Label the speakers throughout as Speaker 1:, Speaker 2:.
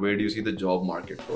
Speaker 1: where do you see the job market for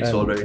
Speaker 1: It's all right.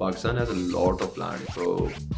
Speaker 1: Pakistan has a lot of land, so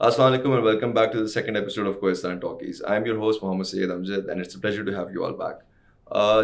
Speaker 1: Assalamu alaikum and welcome back to the second episode of Kohistan Talkies. I am your host Mohammed Syed Amjad and it's a pleasure to have you all back.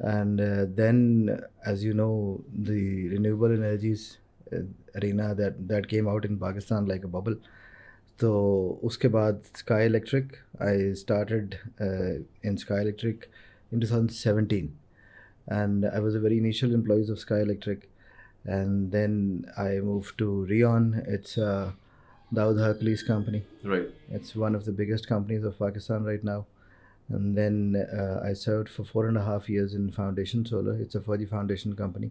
Speaker 2: and then as you know the renewable energies arena that came out in Pakistan like a bubble. So uske baad Sky Electric, I started in Sky Electric in 2017 and I was a very initial employees of Sky Electric, and then I moved to Rion. It's a Dawood Harkali's company.
Speaker 1: Right.
Speaker 2: It's one of the biggest companies of Pakistan right now. And then I served for 4.5 years in Foundation Solar. It's a Fauji Foundation company.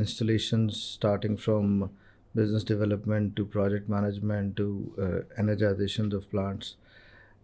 Speaker 2: installations starting from business development to project management to energizations of plants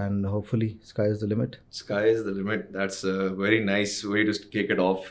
Speaker 2: and hopefully sky is the limit.
Speaker 1: Sky is the limit. That's a very nice way to kick it off.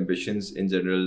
Speaker 1: ambitions in general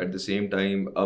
Speaker 1: at the same time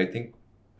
Speaker 1: I think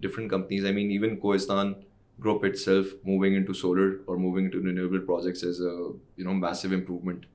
Speaker 1: different companies. I mean even Kohistan group itself moving into solar or moving into renewable projects is a massive improvement.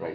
Speaker 1: Right.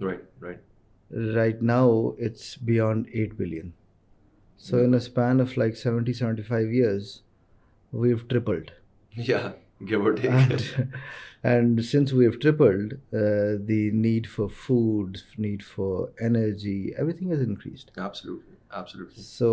Speaker 1: Right. Right.
Speaker 2: Right now it's beyond 8 billion. So in a span of like 70-75 years we've tripled.
Speaker 1: Yeah. Give or take.
Speaker 2: And since we have tripled, the need for food, need for energy, everything has increased.
Speaker 1: Absolutely, absolutely.
Speaker 2: So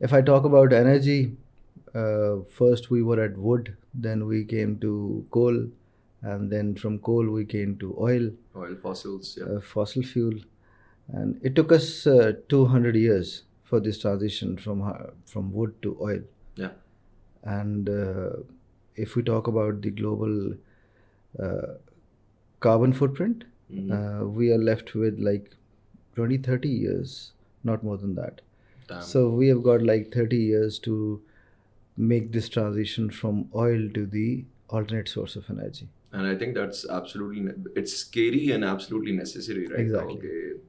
Speaker 2: if I talk about energy, first we were at wood, then we came to coal, and then from coal we came to oil,
Speaker 1: Fossils, yeah.
Speaker 2: Fossil fuel, and it took us 200 years for this transition from wood to oil.
Speaker 1: Yeah.
Speaker 2: And if we talk about the global carbon footprint, we are left with like 20-30 years, not more than that.
Speaker 1: Damn.
Speaker 2: So we have got like 30 years to make this transition from oil to the alternate source of energy.
Speaker 1: And I think that's absolutely, it's scary and absolutely necessary right
Speaker 2: Exactly.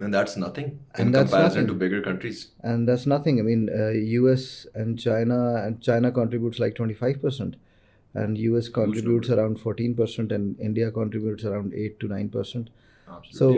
Speaker 1: And that's nothing in
Speaker 2: And that's
Speaker 1: comparison
Speaker 2: nothing.
Speaker 1: to bigger countries.
Speaker 2: And that's nothing. I mean, US and China contributes like 25%, and US contributes around 14%, and India contributes around 8 to 9%.
Speaker 1: Absolutely.
Speaker 2: So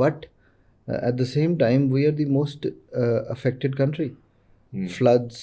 Speaker 2: but at the same time we are the most affected country. Floods,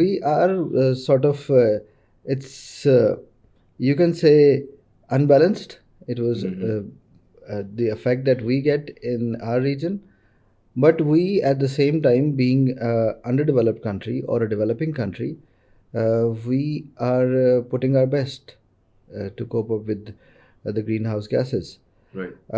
Speaker 2: we are sort of it's you can say unbalanced. It was the effect that we get in our region, but we at the same time being underdeveloped country or a developing country, we are putting our best to cope up with the greenhouse gases.
Speaker 1: Right.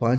Speaker 2: 5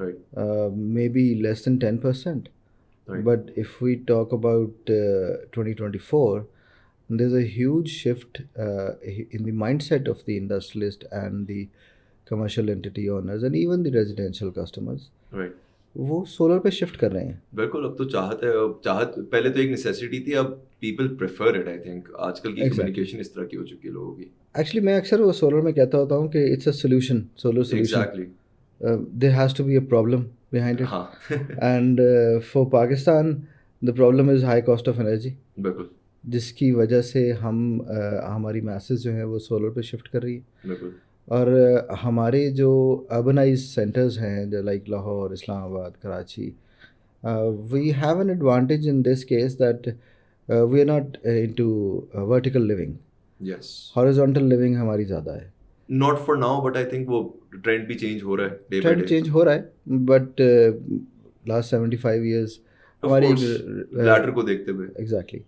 Speaker 1: Right.
Speaker 2: Maybe less than 10%.
Speaker 1: Right.
Speaker 2: But if we talk about 2024, there's a huge shift in the mindset of the industrialist and the commercial entity owners and even the residential customers.
Speaker 1: Right.
Speaker 2: وہ solar پہ shift کر رہے ہیں.
Speaker 1: بالکل. اب تو چاہت پہلے تو ایک نیسیسٹی تھی, اب people prefer it. I think آج کل کی کمیونیکیشن اس طرح کی ہو چکی ہے لوگوں کی.
Speaker 2: ایکچولی میں اکثر وہ سولر میں کہتا ہوتا ہوں کہ it's a solution, solar solution.
Speaker 1: Exactly.
Speaker 2: There has to be a problem behind it.
Speaker 1: ہاں.
Speaker 2: And for Pakistan, the problem is high cost of energy,
Speaker 1: بالکل
Speaker 2: جس کی وجہ سے ہماری میسز جو ہیں وہ سولر پہ شفٹ کر رہی ہے.
Speaker 1: بالکل.
Speaker 2: اور ہمارے جو اربنائز سینٹرز ہیں جو like Lahore, Islamabad, Karachi, we have an advantage in this case that we are not into vertical living.
Speaker 1: Yes.
Speaker 2: Horizontal living ہماری زیادہ ہے.
Speaker 1: Not for now but I think وہ ٹرینڈ بھی چینج ہو رہا ہے day by
Speaker 2: trend
Speaker 1: day.
Speaker 2: Change ہو رہا ہے بٹ لاسٹ 75 ایئرس ہماری
Speaker 1: لیٹر کو دیکھتے ہوئے.
Speaker 2: ایگزیکٹلی.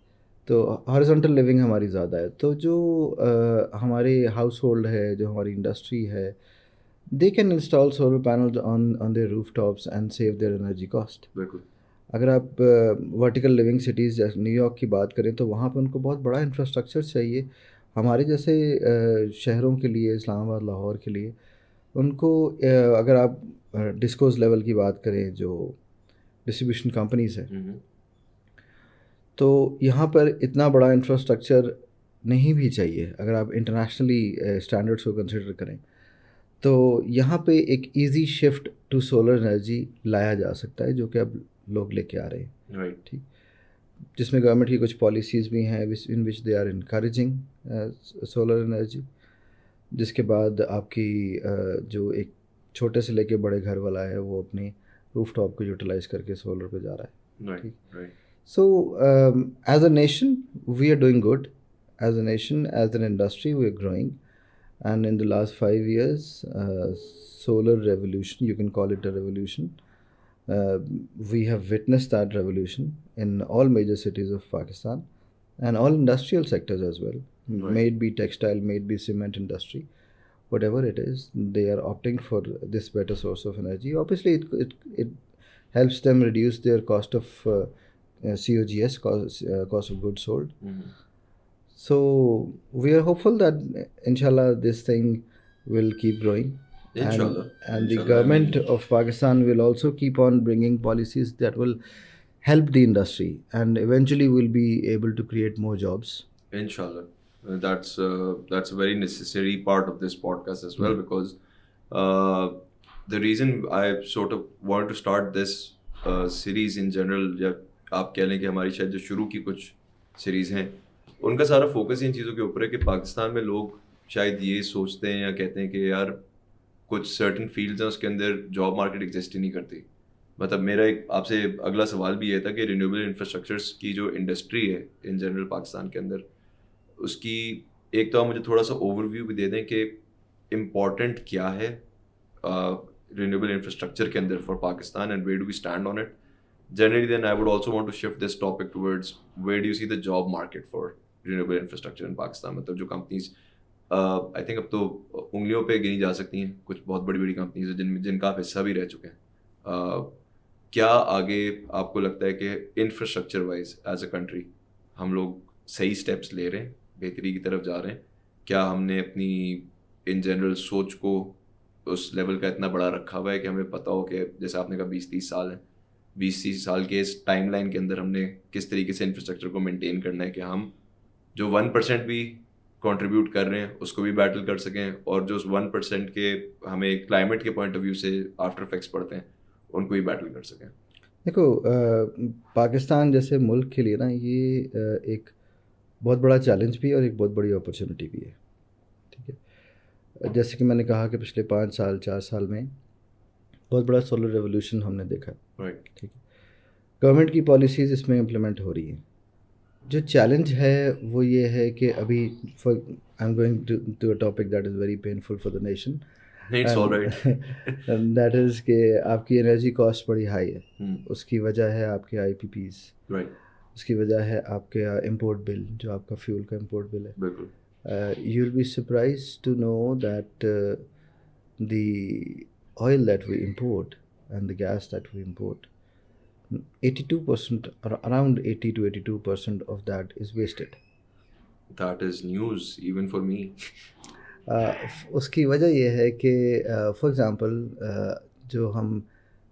Speaker 2: تو ہارزونٹل لیونگ ہماری زیادہ ہے. تو جو ہمارے ہاؤس ہولڈ ہے, جو ہماری انڈسٹری ہے, they can install solar panels on their roof tops and save their energy cost.
Speaker 1: بالکل.
Speaker 2: اگر آپ ورٹیکل لیونگ سٹیز جیسے نیو یارک کی بات کریں تو وہاں پہ ان کو بہت بڑا انفراسٹرکچر چاہیے. ہمارے جیسے شہروں کے لیے, اسلام آباد, لاہور کے لیے, ان کو اگر آپ ڈسکوز لیول کی بات کریں جو ڈسٹریبیوشن کمپنیز ہیں, تو یہاں پر اتنا بڑا انفراسٹرکچر نہیں بھی چاہیے. اگر آپ انٹرنیشنلی اسٹینڈرڈس کو کنسیڈر کریں تو یہاں پہ ایک easy shift to solar energy لایا جا سکتا ہے, جو کہ اب لوگ لے کے آ رہے ہیں.
Speaker 1: رائٹ.
Speaker 2: ٹھیک. جس میں گورنمنٹ کی کچھ پالیسیز بھی ہیں in which they are encouraging solar energy. جس کے بعد آپ کی جو ایک چھوٹے سے لے کے بڑے گھر والا ہے وہ اپنی روف ٹاپ کو یوٹیلائز کر کے سولر پہ جا رہا ہے.
Speaker 1: Right. Right.
Speaker 2: So, as a nation, we are doing good. As a nation, as an industry, we are growing. And in the last 5 years, solar revolution, you can call it a revolution. We have witnessed that revolution in all major cities of Pakistan and all industrial sectors as well.
Speaker 1: Right.
Speaker 2: May it be textile, may it be cement industry, whatever it is, they are opting for this better source of energy. Obviously, it helps them reduce their cost of COGS, cost of goods sold. So we are hopeful that inshallah this thing will keep growing.
Speaker 1: Inshallah.
Speaker 2: And the government of Pakistan will also keep on bringing policies that will help the industry and eventually will be able to create more jobs.
Speaker 1: Inshallah. That's a very necessary part of this podcast as well, because the reason I sort of wanted to start this series in general, جب آپ کہہ لیں کہ ہماری شاید جو شروع کی کچھ سیریز ہیں ان کا سارا فوکس ان چیزوں کے اوپر ہے کہ پاکستان میں لوگ شاید یہ سوچتے ہیں یا کہتے ہیں کہ یار کچھ سرٹن فیلڈز ہیں اس کے اندر جاب مارکیٹ ایگزسٹ ہی نہیں کرتی. مطلب میرا ایک آپ سے اگلا سوال بھی یہ تھا کہ رینیویبل انفراسٹرکچرس کی جو انڈسٹری ہے ان جنرل پاکستان کے اندر, اس کی ایک تو آپ مجھے تھوڑا سا اوور ویو بھی دے دیں کہ امپورٹنٹ کیا ہے رینیویبل انفراسٹرکچر کے اندر for Pakistan and where do we stand on it. Generally, then I would also want to shift this topic towards where do you see the job market for renewable infrastructure in Pakistan. مطلب جو companies I think اب تو انگلیوں پہ گنی جا سکتی ہیں, کچھ بہت بڑی بڑی کمپنیز ہیں جن کا آپ حصہ بھی رہ چکے ہیں. کیا آگے آپ کو لگتا ہے کہ infrastructure wise as a country ہم لوگ صحیح اسٹیپس لے رہے ہیں, بہتری کی طرف جا رہے ہیں؟ کیا ہم نے اپنی ان جنرل سوچ کو اس لیول کا اتنا بڑا رکھا ہوا ہے کہ ہمیں پتہ ہو کہ جیسے آپ نے کہا 20-30 سال ہیں, 20-30 سال کے اس ٹائم لائن کے اندر ہم نے کس طریقے سے انفراسٹرکچر کو مینٹین کرنا ہے کہ ہم جو 1% بھی کنٹریبیوٹ کر رہے ہیں اس کو بھی بیٹل کر سکیں, اور جو 1% کے ہمیں کلائمیٹ کے پوائنٹ آف ویو سے آفٹر افیکٹس پڑتے ہیں ان کو بھی بیٹل کر سکیں.
Speaker 2: دیکھو پاکستان جیسے ملک کے لیے نا یہ ایک بہت بڑا چیلنج بھی ہے اور ایک بہت بڑی اپرچونیٹی بھی ہے. ٹھیک ہے, جیسے کہ میں نے کہا کہ پچھلے 5-4 سال میں بہت بڑا سولر ریولوشن ہم نے دیکھا.
Speaker 1: رائٹ.
Speaker 2: ٹھیک ہے, گورنمنٹ کی پالیسیز اس میں امپلیمنٹ ہو رہی ہیں. جو چیلنج ہے وہ یہ ہے کہ ابھی I am going to a topic that is very painful for the nation, that is کہ آپ کی انرجی کاسٹ بڑی ہائی ہے. اس کی وجہ ہے آپ کے IPPs, اس کی وجہ ہے آپ کے امپورٹ بل, جو آپ کا فیول کا امپورٹ بل ہے.
Speaker 1: بالکل.
Speaker 2: You will be surprise to know that the oil that we import and the gas that we import, 82%, around 80 to 82% of that is wasted.
Speaker 1: That is news even for me.
Speaker 2: اس کی وجہ یہ ہے کہ for example جو ہم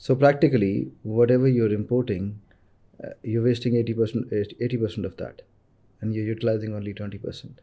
Speaker 2: So practically, whatever you're importing, you're wasting 80% of that, and you're utilizing only 20%.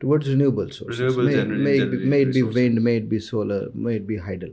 Speaker 2: towards renewable sources.
Speaker 1: Renewable
Speaker 2: May
Speaker 1: generally
Speaker 2: it be
Speaker 1: resources.
Speaker 2: wind, may it be solar, may it be hydel.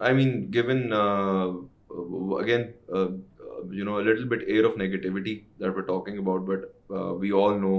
Speaker 1: I mean, given again, a little bit air of negativity that we're talking about, but we all know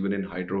Speaker 1: even in hydro,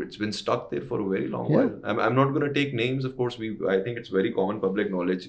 Speaker 1: it's been stuck there for a very long while. I'm not going to take names, of course. I think it's very common public knowledge.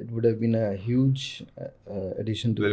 Speaker 2: it would have been a huge addition to the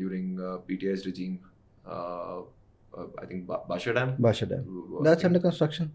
Speaker 1: during PTI's regime, I think Basha Dam.
Speaker 2: Basha Dam. That's under construction.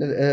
Speaker 1: I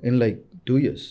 Speaker 2: in like 2 years.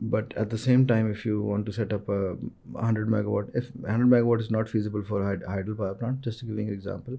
Speaker 2: But at the same time, if you want to set up a 100 megawatt, if 100 megawatt is not feasible for hydel power plant, just giving an example,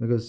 Speaker 2: because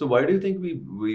Speaker 1: So why do you think we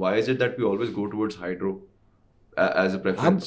Speaker 1: why is it that we always go towards hydro as a preference?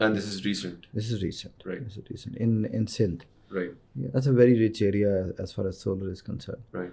Speaker 1: and this is recent,
Speaker 2: This is recent,
Speaker 1: Right.
Speaker 2: This is recent in Sindh.
Speaker 1: right,
Speaker 2: That's a very rich area as far as solar is concerned.
Speaker 1: right,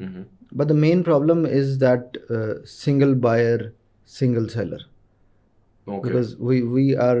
Speaker 1: mm-hmm.
Speaker 2: but the main problem is that single buyer, single seller.
Speaker 1: Okay,
Speaker 2: Because we are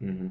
Speaker 1: mm-hmm.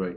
Speaker 1: right,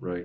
Speaker 1: right,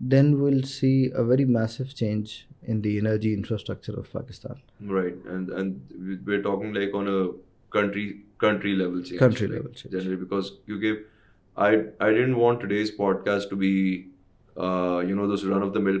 Speaker 2: then we'll see a very massive change in the energy infrastructure of Pakistan.
Speaker 1: Right, and we're talking like on a country level change.
Speaker 2: Country
Speaker 1: like,
Speaker 2: level change.
Speaker 1: generally, because kyunki I didn't want today's podcast to be those run of the mill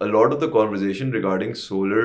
Speaker 1: a lot of the conversation regarding solar,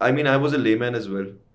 Speaker 1: I mean, I was a layman as well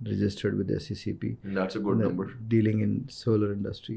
Speaker 2: registered with SCCP.
Speaker 1: That's a good number.
Speaker 2: Dealing in solar industry.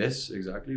Speaker 1: Yes, exactly.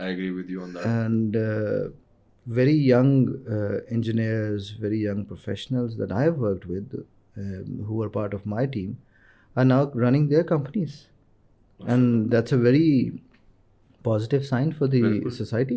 Speaker 1: I agree with you on that.
Speaker 2: And very young engineers, very young professionals that I have worked with, who are part of my team, are now running their companies. And that's a very positive sign for the society.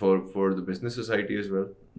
Speaker 1: for the business society as well.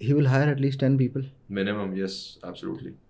Speaker 2: he will hire at least 10 people.
Speaker 1: Minimum, yes, absolutely.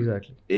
Speaker 2: Exactly.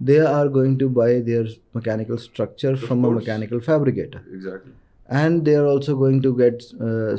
Speaker 2: they are going to buy their mechanical structure from a mechanical fabricator.
Speaker 1: Exactly.
Speaker 2: And they are also going to get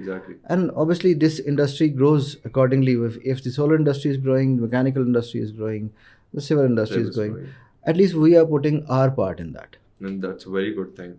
Speaker 1: Exactly.
Speaker 2: And obviously this industry grows accordingly. If the solar industry is growing, the mechanical industry is growing, the civil industry is growing. At least we are putting our part in that.
Speaker 1: And that's a very good thing.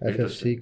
Speaker 2: FFC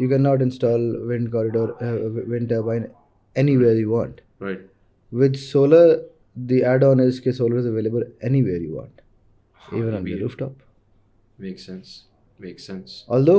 Speaker 2: You cannot install wind corridor, wind turbine anywhere you want.
Speaker 1: Right.
Speaker 2: With solar, the add-on is that solar is available anywhere you want, even on the rooftop.
Speaker 1: Makes sense.
Speaker 2: Although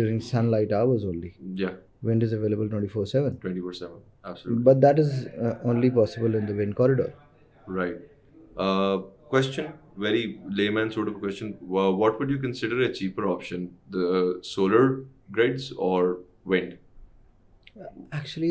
Speaker 2: during sunlight hours only.
Speaker 1: Yeah.
Speaker 2: Wind is available 24/7.
Speaker 1: 24/7, absolutely.
Speaker 2: But that is only possible in the wind corridor.
Speaker 1: Right. Question, very layman sort of question. What would you consider a cheaper option, the solar grids or wind?
Speaker 2: Actually,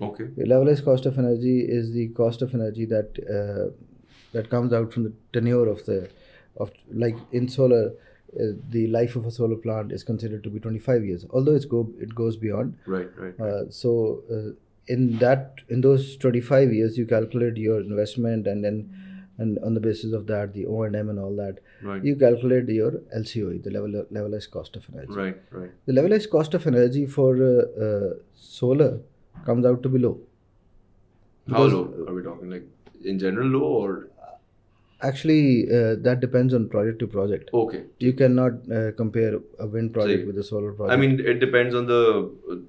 Speaker 1: Okay.
Speaker 2: The levelized cost of energy is the cost of energy that that comes out from the tenure of like in solar. The life of a solar plant is considered to be 25 years, although it goes beyond.
Speaker 1: Right.
Speaker 2: So in those 25 years, you calculate your investment, and on the basis of that, the O&M and all that,
Speaker 1: Right.
Speaker 2: you calculate your LCOE, the levelized cost of energy.
Speaker 1: Right.
Speaker 2: The levelized cost of energy for solar comes out to be low.
Speaker 1: How
Speaker 2: Because,
Speaker 1: low are we talking? Like in general low or?
Speaker 2: Actually, that depends on project to project.
Speaker 1: Okay.
Speaker 2: You cannot compare a wind project
Speaker 1: Sahi.
Speaker 2: with a solar project.
Speaker 1: I mean, it depends on the,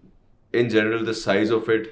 Speaker 1: in general, the size of it.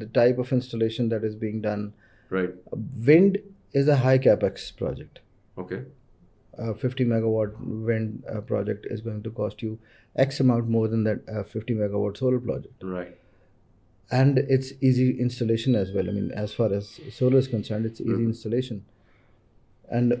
Speaker 2: the type of installation that is being done.
Speaker 1: Right.
Speaker 2: Wind is a high capex project.
Speaker 1: Okay.
Speaker 2: A 50 megawatt wind project is going to cost you X amount more than that 50 megawatt solar project.
Speaker 1: Right.
Speaker 2: And it's easy installation as well. I mean, as far as solar is concerned, it's easy
Speaker 1: Mhm.
Speaker 2: installation. And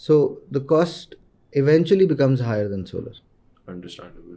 Speaker 2: So the cost eventually becomes higher than solar.
Speaker 1: understandable.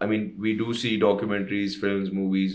Speaker 1: I mean we do see documentaries, films, movies,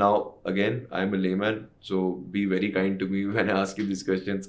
Speaker 1: now again I'm a layman so be very kind to me when I ask you these questions.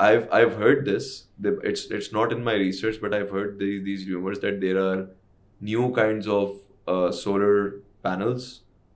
Speaker 1: I've heard this, it's not in my research but I've heard these rumors that there are new kinds of solar panels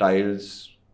Speaker 1: tiles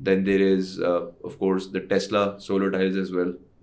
Speaker 1: Then there is of course the Tesla solar tiles as well,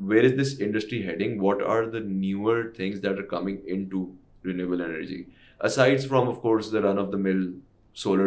Speaker 1: where is this industry heading, what are the newer things that are coming into renewable energy aside from of course the run of the mill solar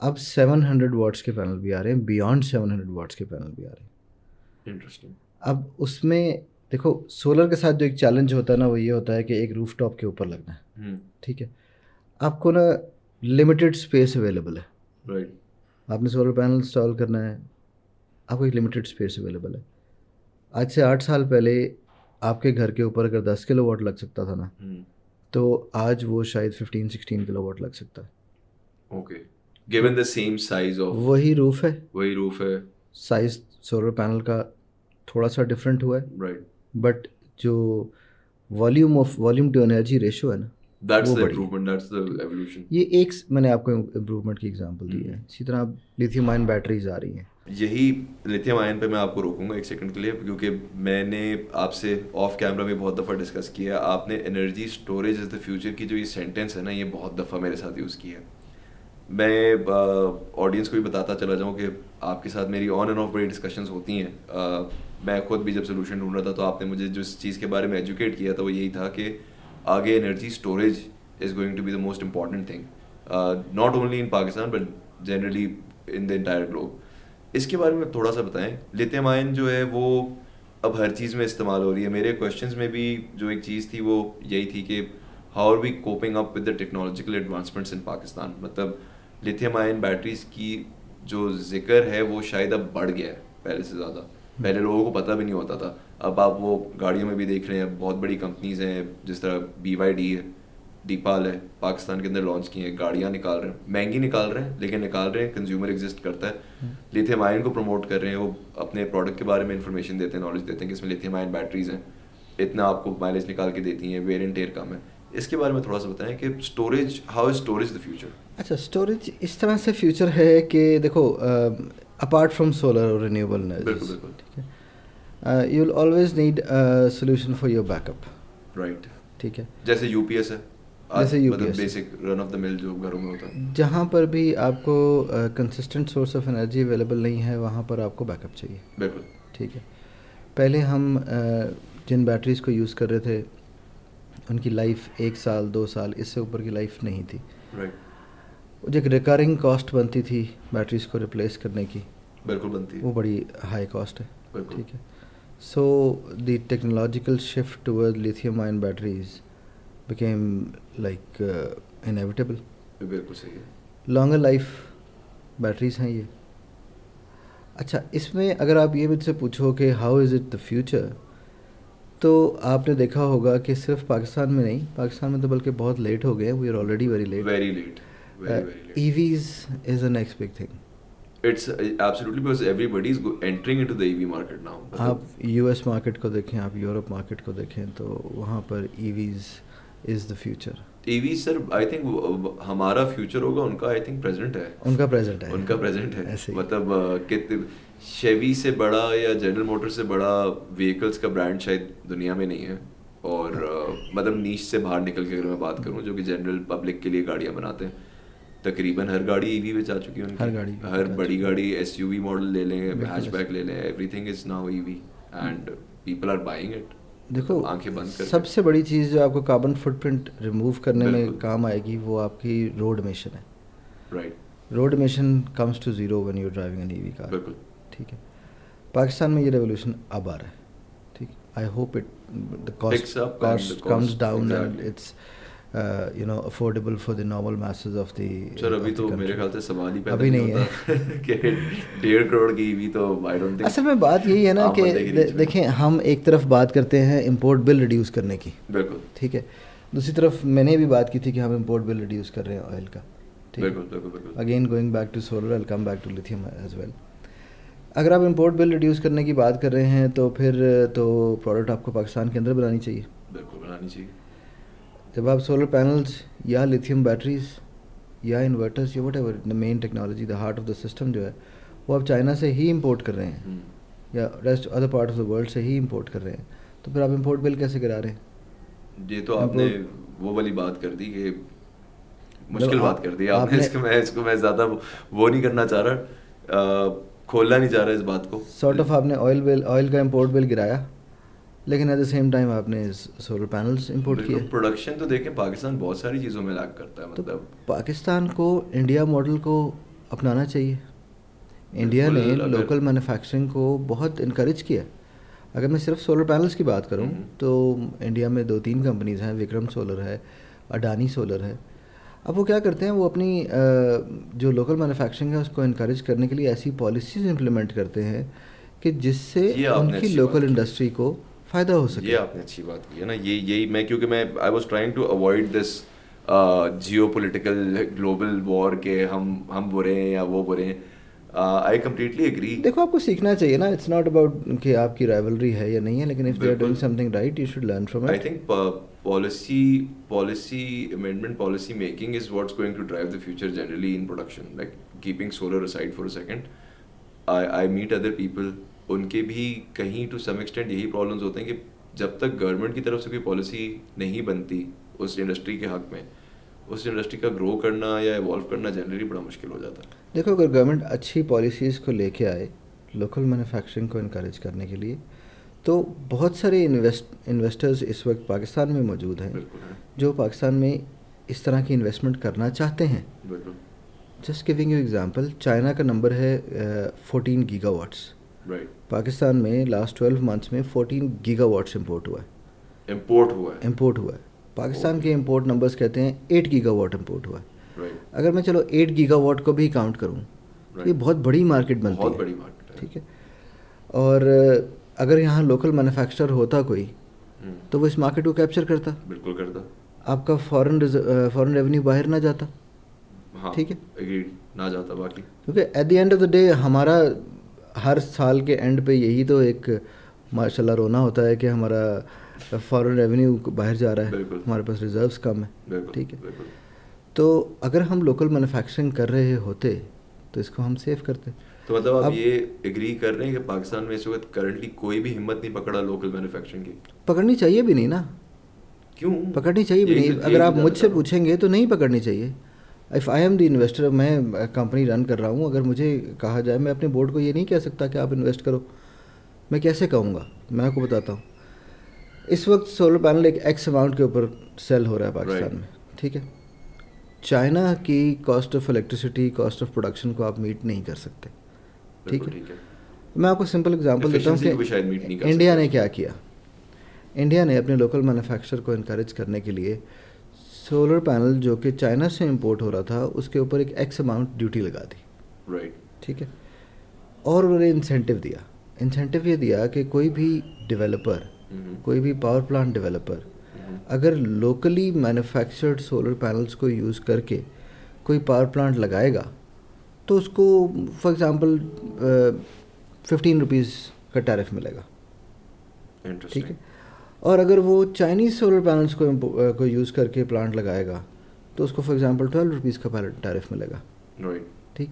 Speaker 2: اب 700 what's کے panel بھی آ رہے ہیں, beyond 700 what's کے panel بھی آ رہے ہیں.
Speaker 1: Interesting.
Speaker 2: اب اس میں دیکھو سولر کے ساتھ جو ایک چیلنج ہوتا ہے نا, وہ یہ ہوتا ہے کہ ایک روف ٹاپ کے اوپر لگنا ہے, ٹھیک ہے. آپ کو نا لمیٹیڈ اسپیس اویلیبل ہے,
Speaker 1: رائٹ.
Speaker 2: آپ نے سولر پینل انسٹال کرنا ہے, آپ کو ایک لمیٹیڈ اسپیس اویلیبل ہے. آج سے 8 سال پہلے آپ کے گھر کے اوپر اگر 10 کلو واٹ لگ سکتا تھا نا, تو آج وہ شاید 15-16 کلو واٹ لگ سکتا ہے.
Speaker 1: Okay, given the same size of,
Speaker 2: وہی روف ہے,
Speaker 1: وہی روف ہے,
Speaker 2: سائز سولر پینل کا تھوڑا سا ڈفرینٹ ہوا ہے,
Speaker 1: رائٹ.
Speaker 2: بٹ جو والیوم ٹو انرجی ریشو ہے نا,
Speaker 1: That's
Speaker 2: وہ
Speaker 1: the
Speaker 2: بڑی ہے.
Speaker 1: improvement, that's the evolution.
Speaker 2: یہ ایک میں نے آپ کو امپروومنٹ کی ایگزامپل دی ہے. اسی طرح لیتھیم آئن بیٹریز آ رہی ہیں.
Speaker 1: یہی لیتھیم آئن پہ میں آپ کو روکوں گا ایک سیکنڈ کے لیے, کیونکہ میں نے آپ سے آف کیمرہ بھی بہت دفعہ ڈسکس کیا. آپ نے energy storage is the future کی جو یہ سینٹینس ہے نا, یہ بہت دفعہ میرے ساتھ یوز کی ہے. میں آڈینس کو بھی بتاتا چلا جاؤں کہ آپ کے ساتھ میری آن اینڈ آف بڑی ڈسکشنز ہوتی ہیں. میں خود بھی جب سولوشن ڈھونڈ رہا تھا تو آپ نے مجھے جس چیز کے بارے میں ایجوکیٹ کیا تھا وہ یہی تھا کہ آگے energy storage is going to be the most important thing, not only in Pakistan but generally in the entire globe. اس کے بارے میں تھوڑا سا بتائیں. لیتھیم آئن جو ہے وہ اب ہر چیز میں استعمال ہو رہی ہے. میرے کوشچنز میں بھی جو ایک چیز تھی وہ یہی تھی کہ how are we coping up with the technological advancements in Pakistan. مطلب لیتھیم آئن بیٹریز کی جو ذکر ہے وہ شاید اب بڑھ گیا ہے پہلے سے زیادہ. پہلے لوگوں کو پتہ بھی نہیں ہوتا تھا, اب آپ وہ گاڑیوں میں بھی دیکھ رہے ہیں. بہت بڑی کمپنیز ہیں جس طرح BYD ہے, ڈیپال ہے, پاکستان کے اندر لانچ کی ہیں, گاڑیاں نکال رہے ہیں, مہنگی نکال رہے ہیں لیکن نکال رہے ہیں. کنزیومر ایگزسٹ کرتا ہے, لیتھیم آئن کو پروموٹ کر رہے ہیں, وہ اپنے پروڈکٹ کے بارے میں انفارمیشن دیتے ہیں, نالج دیتے ہیں کہ اس میں لیتھیم آئن بیٹریز ہیں, اتنا آپ کو مائلیج نکال کے دیتی ہیں, ویرینٹ ایئر کم ہے. اس کے بارے میں تھوڑا سا بتائیں کہ storage, how is storage the future.
Speaker 2: اچھا, اسٹوریج اس طرح سے فیوچر ہے کہ دیکھو اپارٹ فرام سولر اور رینیویبل انرجی,
Speaker 1: بالکل بالکل,
Speaker 2: ٹھیک ہے, you will always need solution for your back up,
Speaker 1: right.
Speaker 2: ٹھیک ہے.
Speaker 1: جیسے UPS ہے,
Speaker 2: جیسے
Speaker 1: مطلب
Speaker 2: UPS
Speaker 1: basic run of the مل جو گھروں میں ہوتا ہے.
Speaker 2: جہاں پر بھی آپ کو consistent source of energy available نہیں ہے وہاں پر آپ کو بیک اپ چاہیے.
Speaker 1: بالکل,
Speaker 2: ٹھیک ہے. پہلے ہم جن بیٹریز کو یوز کر رہے تھے ان کی لائف 1 سال 2 سال اس سے اوپر کی لائف نہیں تھی.
Speaker 1: رائٹ.
Speaker 2: جو ایک ریکرنگ کاسٹ بنتی تھی بیٹریز کو ریپلیس کرنے کی,
Speaker 1: بالکل بنتی ہے,
Speaker 2: وہ بڑی ہائی کاسٹ ہے.
Speaker 1: بالکل.
Speaker 2: ٹھیک ہے. سو دی technological shift toward lithium ion batteries became like inevitable.
Speaker 1: بالکل صحیح ہے.
Speaker 2: لانگر لائف بیٹریز ہیں یہ. اچھا, اس میں اگر آپ یہ مجھ سے پوچھو کہ how is it the future, تو آپ نے دیکھا ہوگا کہ صرف پاکستان میں نہیں, پاکستان میں تو بلکہ بہت لیٹ ہو گئے ہیں, we are already very late.
Speaker 1: Very late, very late.
Speaker 2: EVs is the next big thing.
Speaker 1: It's absolutely because everybody is entering into the EV market now.
Speaker 2: آپ US مارکیٹ کو دیکھیں, آپ یورپ مارکیٹ کو دیکھیں, تو وہاں پر EVs is the future.
Speaker 1: EV sir I think ہمارا future ہوگا, ان کا آئی تھنک پریزنٹ ہے.
Speaker 2: ان کا پریزنٹ ہے,
Speaker 1: ان کا پریزنٹ ہے.
Speaker 2: ایسے ہی.
Speaker 1: مطلب شیوی سے بڑا یا جنرل موٹر سے بڑا وہیکلس کا برانڈ شاید دنیا میں نہیں ہے. اور مطلب نیش سے باہر نکل کے اگر میں بات کروں, جو کہ جنرل پبلک کے لیے گاڑیاں بناتے ہیں, تقریباً ہر گاڑی EV میں جا چکی ہے.
Speaker 2: ہر گاڑی,
Speaker 1: ہر بڑی گاڑی SUV ماڈل لے لیں, ہیچ بیک لے لیں, everything is now EV and people are buying it.
Speaker 2: دیکھو
Speaker 1: آنکھیں بند کر
Speaker 2: سب سے بڑی چیز جو آپ کو کاربن فٹ پرنٹ ریموو کرنے میں کام آئے گی وہ آپ کی روڈ ایمیشن ہے.
Speaker 1: Right.
Speaker 2: Road emission comes to zero when you driving an EV car.
Speaker 1: بالکل.
Speaker 2: ٹھیک ہے. پاکستان میں یہ ریولیوشن اب آ رہا ہے. ٹھیک, I hope it the cost comes down and it's affordable for the normal masses of the.
Speaker 1: Sir ابھی تو میرے خیال سے سوال ہی
Speaker 2: ابھی نہیں ہے
Speaker 1: کہ 1.5 کروڑ کی EV تو آئی ڈونٹ تھنک.
Speaker 2: اصل میں بات یہی ہے نا کہ دیکھیں, ہم ایک طرف بات کرتے ہیں امپورٹ بل ریڈیوس کرنے کی.
Speaker 1: بالکل.
Speaker 2: ٹھیک ہے. دوسری طرف میں نے بھی بات کی تھی کہ ہم امپورٹ بل ریڈیوس کر رہے ہیں آئل کا.
Speaker 1: بالکل بالکل بالکل.
Speaker 2: Again going back to solar, I will come back to lithium as well. اگر آپ امپورٹ بل ریڈیوس کرنے کی بات کر رہے ہیں تو پھر تو پروڈکٹ آپ کو پاکستان کے اندر بنانی چاہیے.
Speaker 1: بالکل بنانی چاہیے.
Speaker 2: جب آپ سولر پینلز یا لیتھیم بیٹریز یا انورٹرز یا whatever the main technology, the heart of the system جو ہے وہ آپ چائنا سے ہی امپورٹ کر رہے ہیں یا rest other part of the world سے ہی امپورٹ کر رہے ہیں, تو پھر آپ امپورٹ بل کیسے کرا رہے ہیں؟
Speaker 1: یہ تو آپ نے وہ والی بات کر دی کہ مشکل بات کر دی آپ نے. اس کو میں زیادہ وہ نہیں کرنا چاہ رہا, کھولنا نہیں چاہ رہا اس بات کو.
Speaker 2: سارٹ آف آپ نے آئل کا امپورٹ بل گرایا, لیکن ایٹ دا سیم ٹائم آپ نے سولر پینلز امپورٹ کیے.
Speaker 1: پروڈکشن تو دیکھیں پاکستان بہت ساری چیزوں میں لیگ کرتا ہے. مطلب
Speaker 2: پاکستان کو انڈیا ماڈل کو اپنانا چاہیے. انڈیا نے لوکل مینوفیکچرنگ کو بہت انکریج کیا. اگر میں صرف سولر پینلس کی بات کروں تو انڈیا میں 2-3 کمپنیز ہیں, وکرم سولر ہے, اڈانی سولر ہے. اب وہ کیا کرتے ہیں, وہ اپنی جو لوکل مینوفیکچرنگ ہے اس کو انکریج کرنے کے لیے ایسی پالیسیز امپلیمنٹ کرتے ہیں کہ جس سے ان کی لوکل انڈسٹری کو فائدہ ہو سکے.
Speaker 1: یہ آپ نے اچھی بات کی ہے نا. یہی میں کیونکہ میں I was trying to avoid this geopolitical global war کے ہم برے ہیں یا وہ برے ہیں. I completely agree.
Speaker 2: دیکھو آپ کو سیکھنا چاہیے نا, اٹس ناٹ اباؤٹ کہ آپ کی رائولری ہے یا نہیں ہے, لیکن if they are doing something right you should learn from it.
Speaker 1: I think policy amendment, policy making is what's going to drive the future generally in production. Like keeping solar aside for a second, I meet other people, ان کے بھی کہیں to some extent یہی problems ہوتے ہیں کہ جب تک government کی طرف سے کوئی پالیسی نہیں بنتی اس انڈسٹری کے حق میں, اس انڈسٹری کا گرو کرنا یا ایوالو کرنا جنرلی بڑا مشکل ہو جاتا ہے.
Speaker 2: دیکھو اگر گورنمنٹ اچھی پالیسیز کو لے کے آئے لوکل مینوفیکچرنگ کو انکریج کرنے کے لیے, تو بہت سارے انویسٹرز اس وقت پاکستان میں موجود ہیں جو پاکستان میں اس طرح کی انویسٹمنٹ کرنا چاہتے ہیں. Just giving you example, China کا نمبر ہے 14 گیگا واٹس. پاکستان میں لاسٹ 12 منتھس میں 14 گیگا واٹس امپورٹ ہوا ہے. پاکستان کے امپورٹ نمبرز کہتے ہیں 8 گیگا واٹ امپورٹ ہوا ہے. اگر میں چلو 8 گیگا واٹ کو بھی کاؤنٹ کروں تو یہ بہت بڑی مارکیٹ بنتی ہے. ٹھیک ہے, اور اگر یہاں لوکل مینوفیکچرر ہوتا کوئی تو وہ اس مارکیٹ کو کیپچر کرتا.
Speaker 1: بالکل کرتا.
Speaker 2: آپ کا فورن ریونیو باہر نہ جاتا. ٹھیک ہے,
Speaker 1: نہ جاتا باقی. کیونکہ
Speaker 2: at the end of the day ہمارا ہر سال کے اینڈ پہ یہی تو ایک ماشاء اللہ رونا ہوتا ہے کہ ہمارا فورن ریونیو باہر جا رہا ہے, ہمارے پاس ریزروس کم ہے. ٹھیک ہے, تو اگر ہم لوکل مینوفیکچرنگ کر رہے ہوتے تو اس کو ہم سیو کرتے.
Speaker 1: تو مطلب آپ یہ ایگری کر رہے ہیں کہ پاکستان میں اس وقت کرنٹلی کوئی بھی ہمت نہیں پکڑا لوکل مینوفیکچرنگ کی؟
Speaker 2: پکڑنی چاہیے بھی نہیں نا.
Speaker 1: کیوں
Speaker 2: پکڑنی چاہیے بھی نہیں؟ اگر آپ مجھ سے پوچھیں گے تو نہیں پکڑنی چاہیے. If I M the investor, میں کمپنی رن کر رہا ہوں, اگر مجھے کہا جائے, میں اپنے بورڈ کو یہ نہیں کہہ سکتا کہ آپ انویسٹ کرو. میں کیسے کہوں گا؟ میں آپ کو بتاتا ہوں. اس وقت سولر پینل ایک ایکس اماؤنٹ کے اوپر سیل ہو رہا ہے پاکستان میں. ٹھیک ہے, چائنا کی cost of electricity, cost of production کو آپ میٹ نہیں کر سکتے. ٹھیک ہے, میں آپ کو سمپل اگزامپل دیتا ہوں کہ انڈیا نے کیا کیا. انڈیا نے اپنے لوکل مینوفیکچر کو انکریج کرنے کے لیے سولر پینل جو کہ چائنا سے امپورٹ ہو رہا تھا اس کے اوپر ایک ایکس اماؤنٹ ڈیوٹی لگا دی. ٹھیک ہے, اور انہوں نے انسینٹیو دیا. انسینٹیو یہ دیا کہ کوئی بھی ڈیولپر, کوئی بھی پاور پلانٹ ڈیولپر اگر لوکلی مینوفیکچرڈ سولر پینلس کو یوز کر کے کوئی پاور پلانٹ لگائے گا تو اس کو فار ایگزامپل 15 روپیز کا ٹیرف ملے گا. ٹھیک ہے, اور اگر وہ چائنیز سولر پینلس کو یوز کر کے پلانٹ لگائے گا تو اس کو فار ایگزامپل 12 روپیز کا ٹیرف ملے گا. ٹھیک,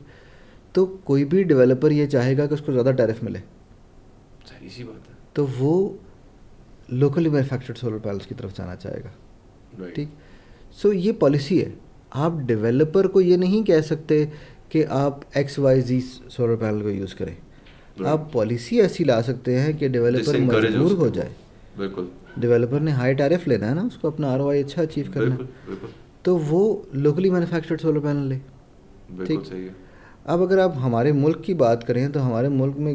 Speaker 2: تو کوئی بھی ڈیولپر یہ چاہے گا کہ اس کو زیادہ ٹیرف ملے.
Speaker 1: صحیح سی بات ہے.
Speaker 2: تو وہ لوکلی مینوفیکچرڈ سولر پینلس کی طرف جانا چاہے گا. ٹھیک, سو یہ پالیسی ہے. آپ ڈیولپر کو یہ نہیں کہہ سکتے کہ آپ XYZ سولر پینل کو یوز کریں. آپ پالیسی ایسی لا سکتے ہیں کہ ڈیولپر مجبور ہو جائے.
Speaker 1: بالکل,
Speaker 2: ڈیولپر نے ہائی ٹیرف لینا ہے نا, اس کو اپنا ROI اچھا اچیو کرنا ہے, تو وہ لوکلی مینوفیکچرڈ سولر پینل لے.
Speaker 1: ٹھیک,
Speaker 2: اب اگر آپ ہمارے ملک کی بات کریں تو ہمارے ملک میں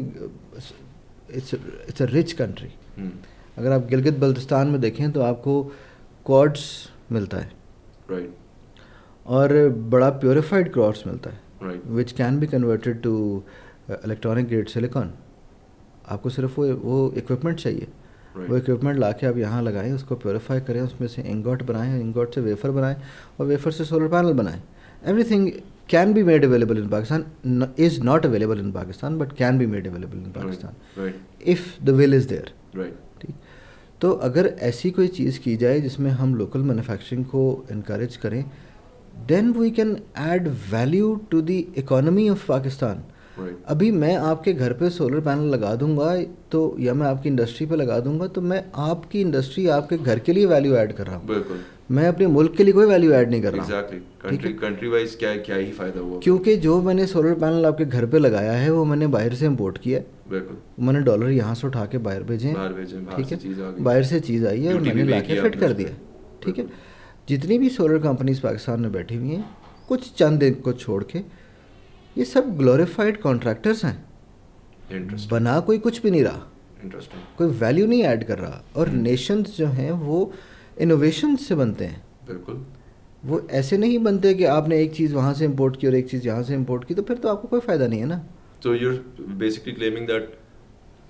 Speaker 2: اٹس اے رچ کنٹری. اگر آپ گلگت بلتستان میں دیکھیں تو آپ کو کوارٹز ملتا ہے, اور بڑا پیوریفائڈ کوارٹز ملتا ہے, which can be converted to electronic grade silicon. آپ کو صرف وہ اکوپمنٹ چاہیے. وہ اکوپمنٹ لا کے آپ یہاں لگائیں, اس کو پیوریفائی کریں, اس میں سے انگوٹ بنائیں, انگوٹ سے ویفر بنائیں, اور ویفر سے سولر پینل بنائیں. Every thing can be made available in Pakistan, is not available in Pakistan but can be made available in Pakistan if the will is there. ٹھیک, تو اگر ایسی کوئی چیز کی جائے جس میں ہم لوکل مینوفیکچرنگ کو انکریج کریں, then we can add value to the economy of Pakistan. ابھی میں آپ کے گھر پہ سولر پینل لگا دوں گا تو, یا میں آپ کی انڈسٹری پہ لگا دوں گا تو میں آپ کی انڈسٹری, آپ کے گھر کے لیے ویلیو ایڈ کر رہا ہوں. بالکل, میں اپنے ملک کے لیے کوئی ویلیو ایڈ نہیں کر رہا ہوں.
Speaker 1: کنٹری وائز کیا ہی فائدہ ہوا,
Speaker 2: کیونکہ جو میں نے سولر پینل آپ کے گھر پہ لگایا ہے وہ میں نے باہر سے امپورٹ کیا ہے.
Speaker 1: بالکل,
Speaker 2: میں نے ڈالر یہاں سے اٹھا کے باہر بھیجیں. ٹھیک ہے, باہر سے چیز آئی ہے اور میں نے لا کے فٹ کر دیا. ٹھیک ہے, جتنی بھی سولر کمپنیز پاکستان میں بیٹھی ہوئی ہیں, کچھ چند کو چھوڑ کے یہ سب گلوریفائڈ کانٹریکٹرس ہیں,
Speaker 1: انٹرسٹنگ
Speaker 2: بنا کوئی کچھ بھی نہیں رہا,
Speaker 1: انٹرسٹنگ
Speaker 2: کوئی ویلیو نہیں ایڈ کر رہا. اور نیشنز جو ہیں وہ انوویشن سے بنتے ہیں,
Speaker 1: بالکل.
Speaker 2: وہ ایسے نہیں بنتے کہ آپ نے ایک چیز وہاں سے امپورٹ کی اور ایک چیز یہاں سے امپورٹ کی, تو پھر تو آپ کو کوئی فائدہ نہیں ہے نا.
Speaker 1: So you're basically claiming that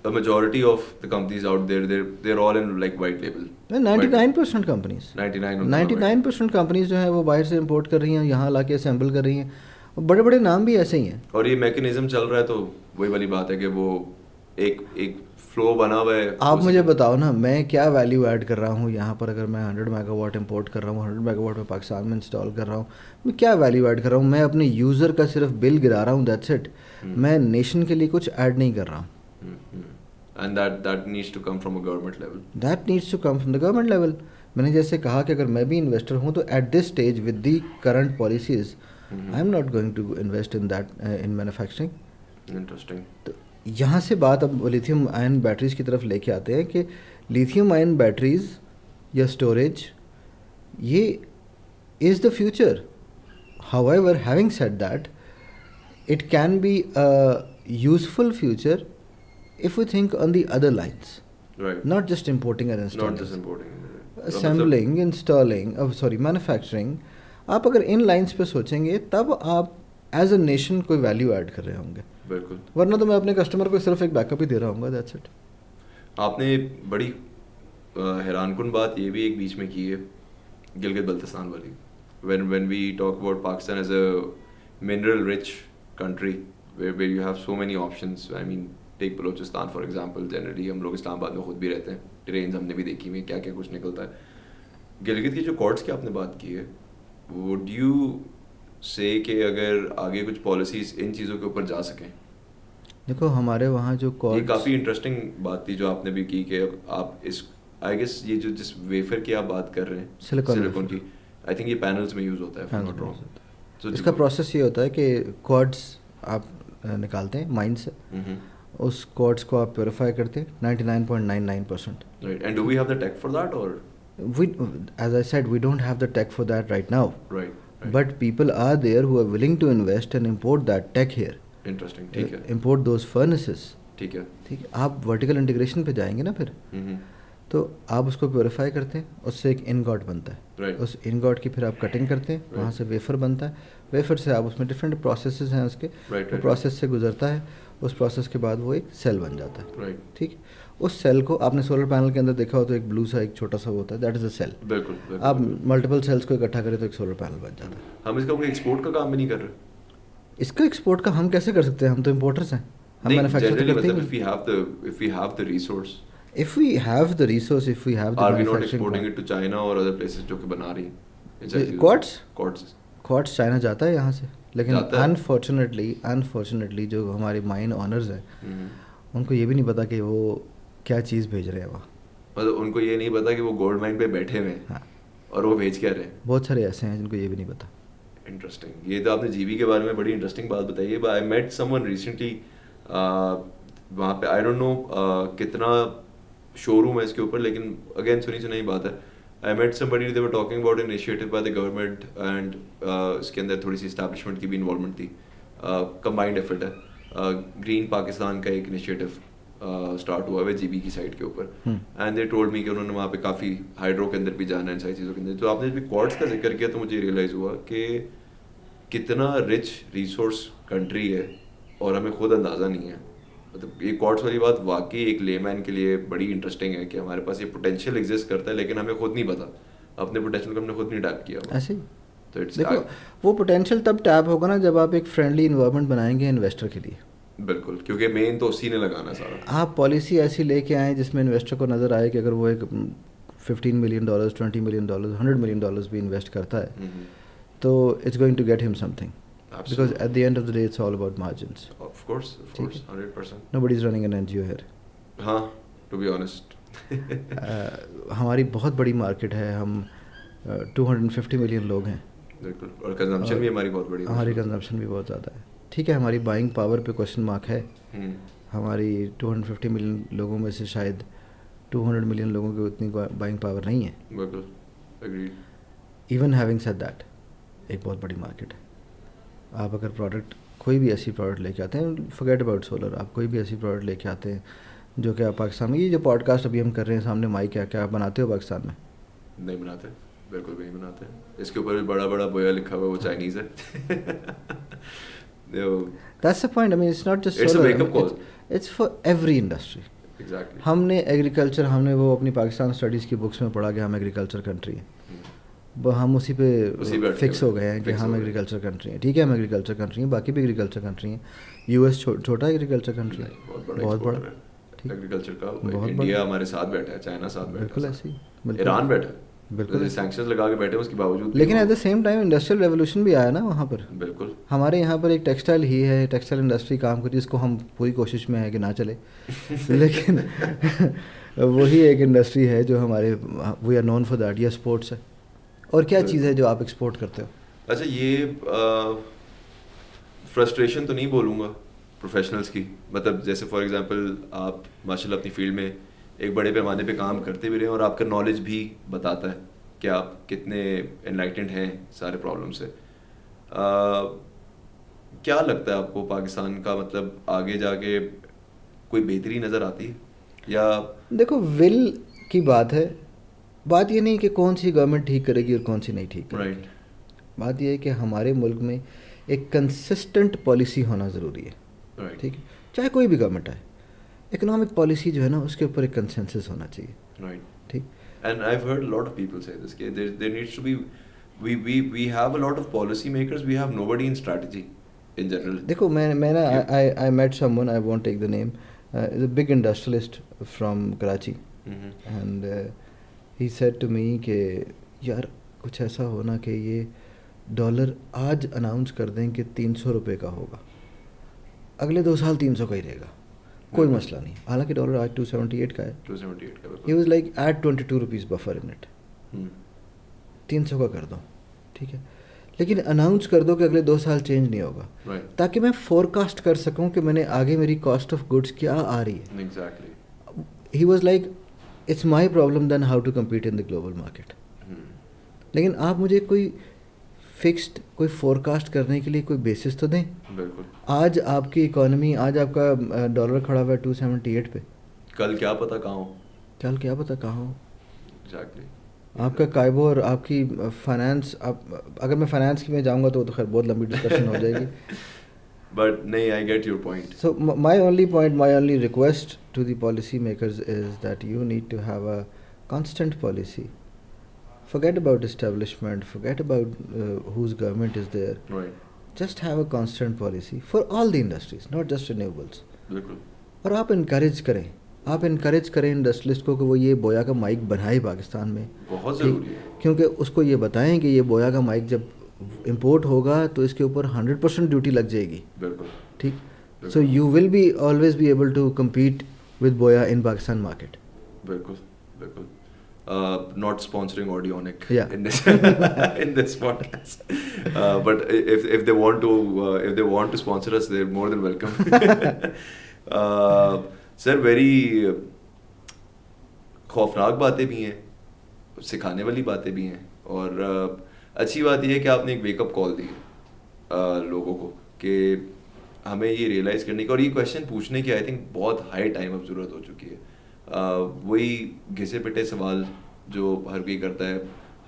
Speaker 1: a majority of the companies out there, they're all in like white label.
Speaker 2: 99% companies 99% companies جو ہیں وہ باہر سے امپورٹ کر رہی ہیں, یہاں لا کے اسمبل کر رہی ہیں, اور بڑے بڑے نام بھی ایسے ہی ہیں.
Speaker 1: اور یہ میکینزم چل رہا ہے, تو وہی والی بات ہے کہ وہ ایک فلو بنا ہوا ہے.
Speaker 2: آپ مجھے بتاؤ نا, میں کیا ویلیو ایڈ کر رہا ہوں یہاں پر؟ اگر میں 100 میگا واٹ امپورٹ کر رہا ہوں, 100 میگا واٹ میں پاکستان میں انسٹال کر رہا ہوں, میں کیا ویلیو ایڈ کر رہا ہوں؟ میں اپنے یوزر کا صرف بل گرا رہا ہوں, دیٹس اٹ. میں نیشن کے لیے کچھ ایڈ نہیں کر رہا ہوں.
Speaker 1: And that needs to come from a government level.
Speaker 2: That needs to come from the government level. میں نے جیسے کہا کہ اگر میں بھی انویسٹر ہوں تو at this stage with the current policies I am not going to invest in that in manufacturing.
Speaker 1: Interesting.
Speaker 2: تو یہاں سے بات اب لیتھیم آئن بیٹریز کی طرف لے کے آتے ہیں کہ لیتھیم آئن بیٹریز یا اسٹوریج یہ is the future. However having said that, it can be a useful future if we think on the other lines,
Speaker 1: Right.
Speaker 2: not just importing and installing.
Speaker 1: Not just importing.
Speaker 2: Assembling, installing, manufacturing. آپ اگر ان lines پہ سوچیں گے تب آپ as a nation کوئی value add کر رہے ہوں گے.
Speaker 1: بالکل.
Speaker 2: ورنہ تو میں اپنے کسٹمر کو صرف ایک بیک اپ ہی دے رہا ہوں گا, دیٹس اٹ.
Speaker 1: آپ نے بڑی حیران کن بات یہ بھی ایک بیچ میں کی ہے, گلگت بلتستان والی. when we talk about Pakistan as a mineral rich country where you have so many options. I mean, take Balochistan for example. Generally ہم لوگ اسلام آباد میں خود بھی رہتے ہیں, ٹرینز ہم نے بھی دیکھی ہوئی, کیا کیا کچھ نکلتا ہے. گلگت کی جو کارڈس کی آپ نے بات کی ہے, وڈ یو سے کہ اگر آگے کچھ پالیسیز ان چیزوں کے اوپر جا سکیں؟
Speaker 2: دیکھو ہمارے وہاں جو
Speaker 1: یہ کافی انٹرسٹنگ بات تھی جو آپ نے بھی کی کہ آپ اس آئی گیس یہ جو جس ویفر کی آپ بات کر رہے ہیں سلیکون کی, آئی تھنک یہ پینلز میں یوز ہوتا ہے.
Speaker 2: اس کا پروسیس یہ ہوتا ہے کہ کارڈس آپ نکالتے ہیں مائن سے, اس کوڈس کو آپ پیوریفائی کرتے ہیں 99.99%.
Speaker 1: Right. And do we have the tech for that or?
Speaker 2: As I said, we don't have the tech for that right now.
Speaker 1: Right.
Speaker 2: But people are there who are willing to invest and import that tech here.
Speaker 1: Interesting. ٹھیک ہے.
Speaker 2: Import those furnaces.
Speaker 1: ٹھیک ہے.
Speaker 2: ٹھیک ہے, آپ vertical integration پہ جائیں گے نا پھر, تو آپ اس کو پیوریفائی کرتے ہیں, اس سے ایک انگاٹ بنتا ہے. اس انگاٹ کی پھر آپ کٹنگ کرتے ہیں, وہاں سے ویفر بنتا ہے. ویفر سے آپ اس میں ڈفرینٹ پروسیسز ہیں اس کے, وہ پروسیس سے گزرتا ہے. اس پروسیس کے بعد وہ ایک سیل بن جاتا ہے. ٹھیک, اس سیل کو آپ نے سولر پینل کے اندر دیکھا ہو تو ایک بلو سا ایک چھوٹا سا ہوتا ہے, دیٹ از اے سیل.
Speaker 1: بالکل.
Speaker 2: آپ ملٹیپل سیلس کو اکٹھا کریں تو ایک سولر پینل بن جاتا ہے.
Speaker 1: ہم اس کا کوئی ایکسپورٹ کا کام بھی نہیں کر رہے.
Speaker 2: اس کا ایکسپورٹ کا ہم کیسے کر سکتے ہیں؟ ہم تو امپورٹرس ہیں, ہم مینوفیکچر تو کرتے ہیں.
Speaker 1: if we have the resource,
Speaker 2: if we have the resource, if we have the
Speaker 1: are we not
Speaker 2: manufacturing,
Speaker 1: exporting it to China or other places جو کہ بنا رہی ہیں
Speaker 2: کوارٹز چائنا جاتا ہے یہاں سے, لیکن انفارچونیٹلی جو ہمارے مائن آنرز ہیں ان کو یہ بھی نہیں پتا کہ وہ کیا چیز بھیج رہے ہیں وہاں.
Speaker 1: مطلب ان کو یہ نہیں پتا کہ وہ گولڈ مائن پہ بیٹھے ہوئے ہیں اور وہ بھیج کیا رہے ہیں.
Speaker 2: بہت سارے ایسے ہیں جن کو یہ بھی نہیں پتا.
Speaker 1: انٹرسٹنگ. یہ تو آپ نے جی بی کے بارے میں بڑی انٹرسٹنگ بات بتائی ہے. آئی میٹ سم ون ریسنٹلی وہاں پہ, آئی ڈونٹ نو کتنا شو روم ہے اس کے اوپر, لیکن اگین سنی سنائی بات ہے. I met somebody, they were talking about an initiative by the government and اس کے اندر تھوڑی سی اسٹیبلشمنٹ کی بھی انوالومنٹ تھی. کمبائنڈ ایفرٹ ہے. گرین پاکستان کا ایک انیشیٹو اسٹارٹ ہوا ہے جی بی کی سائٹ کے اوپر, اینڈ دے ٹولڈ می کہ انہوں نے وہاں پہ کافی ہائیڈرو کے اندر بھی جانا ہے, ان ساری چیزوں کے اندر. تو آپ نے جب کوارٹز کا ذکر کیا تو مجھے ریئلائز ہوا کہ کتنا رچ ریسورس کنٹری ہے اور ہمیں خود اندازہ نہیں ہے. مطلب یہ کوارٹز والی بات واقعی ایک لے مین کے لیے بڑی انٹرسٹنگ ہے کہ ہمارے پاس یہ پوٹینشیل ایگزسٹ کرتا ہے لیکن ہمیں خود نہیں پتا, اپنے پوٹینشیل کو ہم نے خود نہیں ٹیپ کیا.
Speaker 2: ایسے ہی دیکھو وہ پوٹینشیل تب ٹیپ ہوگا نا جب آپ ایک فرینڈلی انوائرمنٹ بنائیں گے انویسٹر کے لیے.
Speaker 1: بالکل, کیونکہ مین تو اسی نے لگانا سارا. آپ
Speaker 2: پالیسی ایسی لے کے آئیں جس میں انویسٹر کو نظر آئے کہ اگر وہ ایک $15 million, $20 million, $100 million بھی انویسٹ کرتا ہے تو اٹس گوئنگ ٹو گیٹ ہم some thing. Because at the end of the day, it's all about margins.
Speaker 1: Of course, 100%.
Speaker 2: Nobody's running an NGO here.
Speaker 1: ہاں, to be honest.
Speaker 2: ہماری بہت بڑی market ہے, ہم 250 ملین لوگ ہیں.
Speaker 1: بالکل, اور کنزمپشن بھی ہماری بہت بڑی ہے.
Speaker 2: ہماری کنزمپشن بھی بہت زیادہ ہے. ٹھیک ہے, ہماری بائنگ پاور پہ کوشچن مارک ہے. ہماری 250 ملین لوگوں میں سے شاید 200 ملین لوگوں کی اتنی بائنگ پاور نہیں ہے.
Speaker 1: بالکل,
Speaker 2: ایون ہیونگ سیڈ دیٹ ایک بہت بڑی مارکیٹ ہے. آپ اگر پروڈکٹ کوئی بھی ایسی پروڈکٹ لے کے آتے ہیں, forget about solar, آپ کوئی بھی ایسی پروڈکٹ لے کے آتے ہیں جو کہ آپ پاکستان میں, یہ جو پوڈ کاسٹ ابھی ہم کر رہے ہیں سامنے مائک ہے, کیا آپ بناتے ہو پاکستان میں؟
Speaker 1: نہیں بناتے, بالکل بھی نہیں بناتے. اس کے اوپر بھی بڑا بڑا بویا لکھا ہوا ہے, وہ چائنیز ہے.
Speaker 2: That's the point. I mean, it's not just
Speaker 1: It's a
Speaker 2: solar.
Speaker 1: wake-up call.
Speaker 2: It's for every industry.
Speaker 1: Exactly.
Speaker 2: ہم نے ایگریکلچر, ہم نے وہ اپنی پاکستان اسٹڈیز کی بکس میں پڑھا کہ ہم ایگریکلچر کنٹری ہیں, ہم اسی پہ فکس ہو گئے ہیں کہ ہم ایگریکلچر کنٹری ہیں. ٹھیک ہے, ہم ایگریکلچر کنٹری ہیں, باقی بھی ایگریکلچر کنٹری ہیں. یو ایس چھوٹا ایگریکلچر کنٹری ہے, بہت بڑا
Speaker 1: ایگریکلچر کا. انڈیا ہمارے ساتھ بیٹھا ہے, چائنا ساتھ بیٹھا ہے,
Speaker 2: بالکل ایسے ہی,
Speaker 1: ایران بیٹھا ہے,
Speaker 2: بالکل
Speaker 1: سینکشنز لگا کے بیٹھے ہیں اس کے باوجود.
Speaker 2: لیکن at the same time industrial revolution بھی آیا نا وہاں پر.
Speaker 1: بالکل.
Speaker 2: ہمارے یہاں پر ایک ٹیکسٹائل ہی ہے, ٹیکسٹائل انڈسٹری کام کرتی ہے, جس کو ہم پوری کوشش میں ہے کہ نہ چلے, لیکن وہی ایک انڈسٹری ہے جو ہمارے, we are known for that. یہ اسپورٹس ہے. اور کیا چیز ہے جو آپ ایکسپورٹ کرتے ہو؟
Speaker 1: اچھا, یہ فرسٹریشن تو نہیں بولوں گا پروفیشنلس کی, مطلب جیسے فار ایگزامپل آپ ماشاء اللہ اپنی فیلڈ میں ایک بڑے پیمانے پہ کام کرتے بھی رہے اور آپ کا نالج بھی بتاتا ہے کہ آپ کتنے انلائٹنڈ ہیں سارے پرابلم سے. کیا لگتا ہے آپ کو پاکستان کا مطلب آگے جا کے کوئی بہتری نظر آتی ہے یا؟
Speaker 2: دیکھو, ول کی بات ہے, بات یہ نہیں کہ کون سی گورنمنٹ ٹھیک کرے گی اور کون سی نہیں ٹھیک کرے گی. بات یہ ہے کہ ہمارے ملک میں ایک کنسسٹنٹ پالیسی ہونا ضروری ہے. ٹھیک ہے, چاہے کوئی بھی گورنمنٹ آئے, اکنامک پالیسی جو ہے نا اس کے اوپر ایک کنسنسس ہونا چاہیے. ٹھیک.
Speaker 1: And I've heard a lot of people say this, there needs to be, we have a lot of policy makers, we have nobody in strategy in general.
Speaker 2: دیکھو, میں نا I met someone, I won't take the name, is a big industrialist from Karachi, and he said to me کہ یار کچھ ایسا ہونا کہ یہ ڈالر آج اناؤنس کر دیں کہ 300 روپے کا ہوگا, اگلے 2 سال 300 کا ہی رہے گا, کوئی مسئلہ نہیں. حالانکہ ڈالر آج 278 کا ہے.
Speaker 1: 278 کا.
Speaker 2: He was like add 22 rupees buffer in it. 300 کا کر دو, ٹھیک ہے, لیکن اناؤنس کر دو کہ اگلے 2 سال چینج نہیں ہوگا, تاکہ میں فور کاسٹ کر سکوں کہ میں نے آگے میری کاسٹ آف گڈس کیا آ رہی ہے. He was like, it's my problem then how to compete in the global market. لیکن آپ مجھے کوئی فکسڈ کوئی فور کاسٹ کرنے کے لیے کوئی بیسس تو دیں.
Speaker 1: بالکل.
Speaker 2: آج آپ کی اکانومی, آج آپ کا ڈالر کھڑا ہوا ہے 278 پہ,
Speaker 1: کل کیا پتہ کہاں ہو,
Speaker 2: کل کیا پتہ کہاں ہو.
Speaker 1: ایگزیکٹلی.
Speaker 2: آپ کا قائبو اور آپ کی فائنانس, اگر میں فائنانس کی میں جاؤں گا تو خیر بہت لمبی ڈسکشن ہو جائے گی.
Speaker 1: بٹ نہیں, I get your point.
Speaker 2: So my only request to the policy makers is that you need to have a constant policy. Forget about establishment, forget about whose government is there.
Speaker 1: Right.
Speaker 2: Just have a constant policy for all the industries, not just renewables.
Speaker 1: بالکل.
Speaker 2: اور آپ encourage کریں industrialist کو کہ وہ یہ بویا کا mic بنائے پاکستان میں.
Speaker 1: بہت ضروری ہے.
Speaker 2: کیونکہ اس کو یہ بتائیں کہ یہ بویا کا مائک جب امپورٹ ہوگا تو اس کے اوپر 100% ڈیوٹی لگ جائے گی.
Speaker 1: بالکل.
Speaker 2: ٹھیک. So you will be always be able to compete with بویا ان پاکستان مارکیٹ.
Speaker 1: بالکل بالکل. Not sponsoring Audionic in this podcast, but if they want to sponsor us, they're more than welcome. Sir, very خوفناک باتیں بھی ہیں, سکھانے والی باتیں بھی ہیں, اور اچھی بات یہ ہے کہ آپ نے ایک ویک اپ کال دی لوگوں کو کہ ہمیں یہ ریئلائز کرنے کی, اور یہ کویشچن پوچھنے کی آئی تھنک بہت ہائی ٹائم اب ضرورت ہو چکی ہے. وہی گھسے پٹے سوال جو ہر کوئی کرتا ہے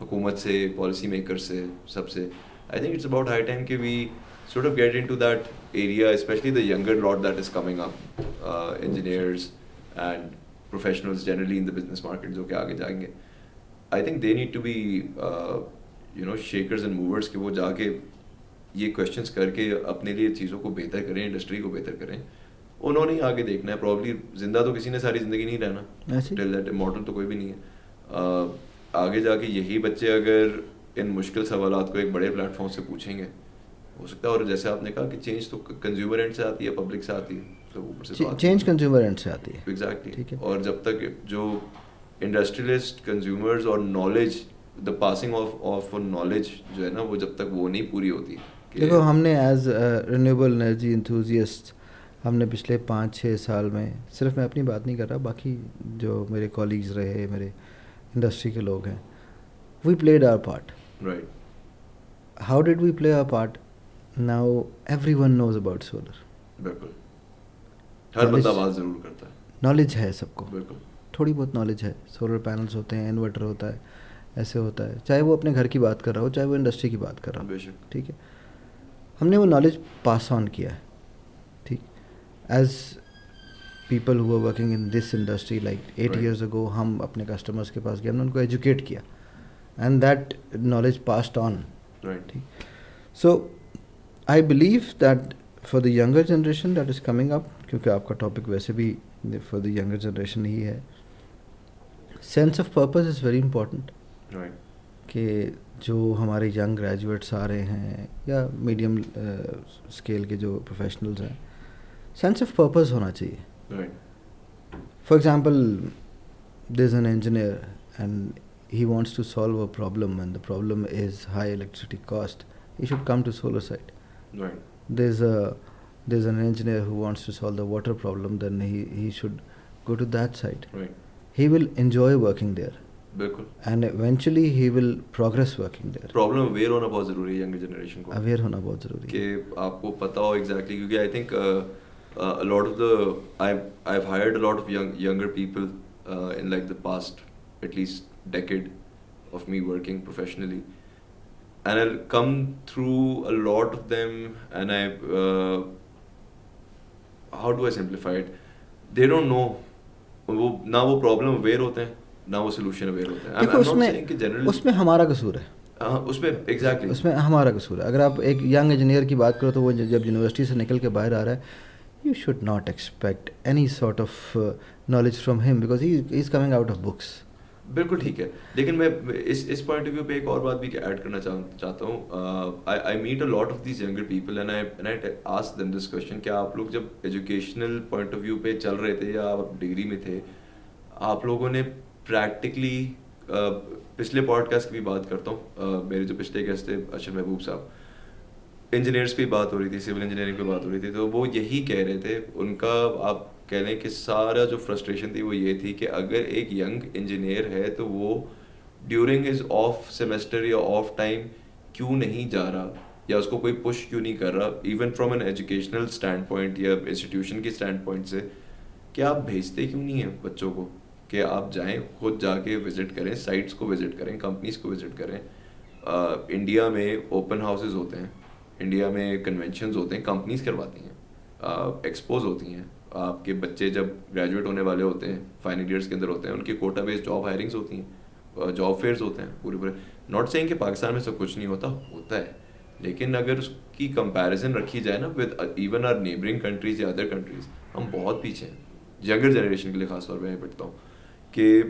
Speaker 1: حکومت سے, پالیسی میکر سے, سب سے. I think it's about high time کہ we sort of get into that area, especially the younger lot that is coming up, engineers and professionals generally in the business market جو کہ آگے جائیں گے. I think they need to be shakers and movers, کہ وہ جا کے یہ کویشچنس کر کے اپنے لیے چیزوں کو بہتر کریں, انڈسٹری کو بہتر کریں. انہوں نے آگے دیکھنا ہے, پرابلی زندہ تو کسی نے ساری زندگی نہیں رہنا, ٹل دیٹ ماڈل تو کوئی بھی نہیں ہے. آگے جا کے یہی بچے اگر ان مشکل سوالات کو ایک بڑے پلیٹ فارم سے پوچھیں گے, ہو سکتا ہے. اور جیسے آپ نے کہا کہ چینج تو کنزیومر اینڈ سے آتی ہے, پبلک سے آتی ہے, تو اوپر سے
Speaker 2: چینج کنزیومر اینڈ سے آتی ہے.
Speaker 1: ایگزیکٹلی. اور جب تک جو انڈسٹریلسٹ, کنزیومرز اور knowledge, the passing of knowledge جو ہے نا, وہ جب تک وہ نہیں پوری ہوتی.
Speaker 2: دیکھو, ہم نے ایز رینیویبل انرجی انتھوزیسٹ ہم نے پچھلے 5-6 سال میں, صرف میں اپنی بات نہیں کر رہا, باقی جو میرے کولیگز رہے, میرے انڈسٹری کے لوگ ہیں, we played our part.
Speaker 1: Right.
Speaker 2: How did we play our part? now everyone knows about solar.
Speaker 1: بالکل ہر بندہ بات ضرور کرتا ہے.
Speaker 2: نالج ہے سب کو,
Speaker 1: بالکل
Speaker 2: تھوڑی بہت نالج ہے. سولر پینلس ہوتے ہیں, انورٹر ہوتا ہے, ایسے ہوتا ہے, چاہے وہ اپنے گھر کی بات کر رہا ہو, چاہے وہ انڈسٹری کی بات کر رہا ہو.
Speaker 1: بے شک.
Speaker 2: ٹھیک ہے, ہم نے وہ نالج پاس آن کیا ہے. ٹھیک, as people who are working in this industry like 8 years ago, ہم اپنے کسٹمرس کے پاس گئے, ہم نے ان کو ایجوکیٹ کیا, and that knowledge passed on.
Speaker 1: Right.
Speaker 2: So I believe that for the younger generation that is coming اپ, کیونکہ آپ کا ٹاپک ویسے بھی فار دا ینگر جنریشن ہی ہے, sense of purpose is very important.
Speaker 1: Right.
Speaker 2: کہ جو ہمارے ینگ گریجویٹس آ رہے ہیں یا میڈیم اسکیل کے جو پروفیشنلز ہیں, سینس آف پرپز ہونا چاہیے.
Speaker 1: Right.
Speaker 2: For example there is an engineer and he wants to solve a problem and the problem is high electricity cost, he should come to solar side.
Speaker 1: Right.
Speaker 2: There's an engineer who wants to solve the water problem, then he should go to that side.
Speaker 1: Right.
Speaker 2: He will enjoy working there.
Speaker 1: بالکل.
Speaker 2: And eventually he will progress working there.
Speaker 1: Problem aware ہونا بہت ضروری ہے younger generation کو.
Speaker 2: Aware ہونا بہت ضروری ہے
Speaker 1: کہ آپ کو پتہ ہو ایگزیکٹلی, کیونکہ I think a lot of the I've hired a lot of younger people in like the past at least decade of me working professionally, and I'll come through a lot of them, and how do I simplify it, they don't know وہ نہ وہ problem aware ہوتے ہیں نہ وہ solution aware ہوتے ہیں.
Speaker 2: دیکھو اس میں ہمارا قصور ہے,
Speaker 1: اس میں ایگزیکٹلی
Speaker 2: اس میں ہمارا قصور ہے. اگر آپ ایک ینگ انجینئر کی بات کرو تو وہ جب یونیورسٹی سے نکل کے باہر آ رہا ہے, you should not expect any sort of knowledge from him because he is coming out of books.
Speaker 1: بالکل ٹھیک ہے, لیکن میں اس پوائنٹ آف ویو پہ ایک اور بات بھی ایڈ کرنا چاہتا ہوں. I meet a lot of these younger people and I ask them this question, کہ آپ لوگ جب ایجوکیشنل پوائنٹ آف ویو پہ چل رہے تھے یا آپ ڈگری میں تھے, آپ لوگوں نے پریکٹیکلی, پچھلے پوڈ کاسٹ کی بھی بات کرتا ہوں, میرے جو پچھلے گیسٹ تھے اشرف محبوب صاحب, انجینئرس پہ بات ہو رہی تھی, سول انجینئرنگ پہ بات ہو رہی تھی, تو وہ یہی کہہ رہے تھے, ان کا آپ کہہ لیں کہ سارا جو فرسٹریشن تھی وہ یہ تھی کہ اگر ایک ینگ انجینئر ہے تو وہ ڈیورنگ ہز آف سیمسٹر یا آف ٹائم کیوں نہیں جا رہا, یا اس کو کوئی پش کیوں نہیں کر رہا, even from an educational stand point یا انسٹیٹیوشن کے اسٹینڈ پوائنٹ سے, کہ آپ بھیجتے کیوں نہیں ہیں بچوں کو کہ آپ جائیں خود جا کے وزٹ کریں, سائٹس کو وزٹ کریں, کمپنیز کو وزٹ کریں. انڈیا میں اوپن ہاؤسز ہوتے ہیں, انڈیا میں کنونشنز ہوتے ہیں, کمپنیز کرواتی ہیں, ایکسپوز ہوتی ہیں. آپ کے بچے جب گریجویٹ ہونے والے ہوتے ہیں, فائنل ایئرس کے اندر ہوتے ہیں, ان کی کوٹا بیس جاب ہائرنگس ہوتی ہیں, جاب فیئرز ہوتے ہیں پورے. ناٹ سینگ کہ پاکستان میں سب کچھ نہیں ہوتا, ہوتا ہے, لیکن اگر اس کی کمپیریزن رکھی جائے نا with even our neighbouring countries یا ادر کنٹریز, ہم بہت پیچھے ہیں. ینگر جنریشن کے لیے خاص طور پہ میں پڑھتا ہوں کہ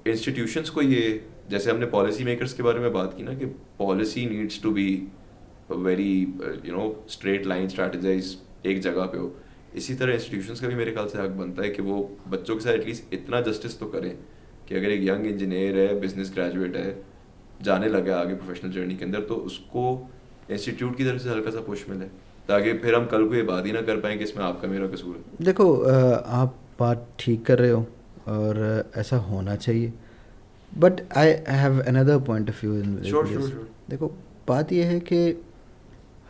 Speaker 1: انسٹیٹیوشنس کو, یہ جیسے ہم نے پالیسی میکرس کے بارے میں بات کی نا, کہ policy needs to be very straight line strategize ایک جگہ پہ ہو, اسی طرح انسٹیٹیوشنس کا بھی میرے خیال سے حق بنتا ہے کہ وہ بچوں کے ساتھ ایٹ لیسٹ اتنا جسٹس تو کریں کہ اگر ایک ینگ انجینئر ہے, بزنس گریجویٹ ہے, جانے لگا ہے آگے پروفیشنل جرنی کے اندر, تو اس کو انسٹیٹیوٹ کی طرف سے ہلکا سا پش ملے, تاکہ پھر ہم کل کو یہ بات ہی نہ کر پائیں کہ اس میں آپ کا میرا قصور ہے.
Speaker 2: دیکھو آپ بات ٹھیک کر رہے ہو اور ایسا ہونا چاہیے, but I have another point of view. دیکھو بات یہ ہے کہ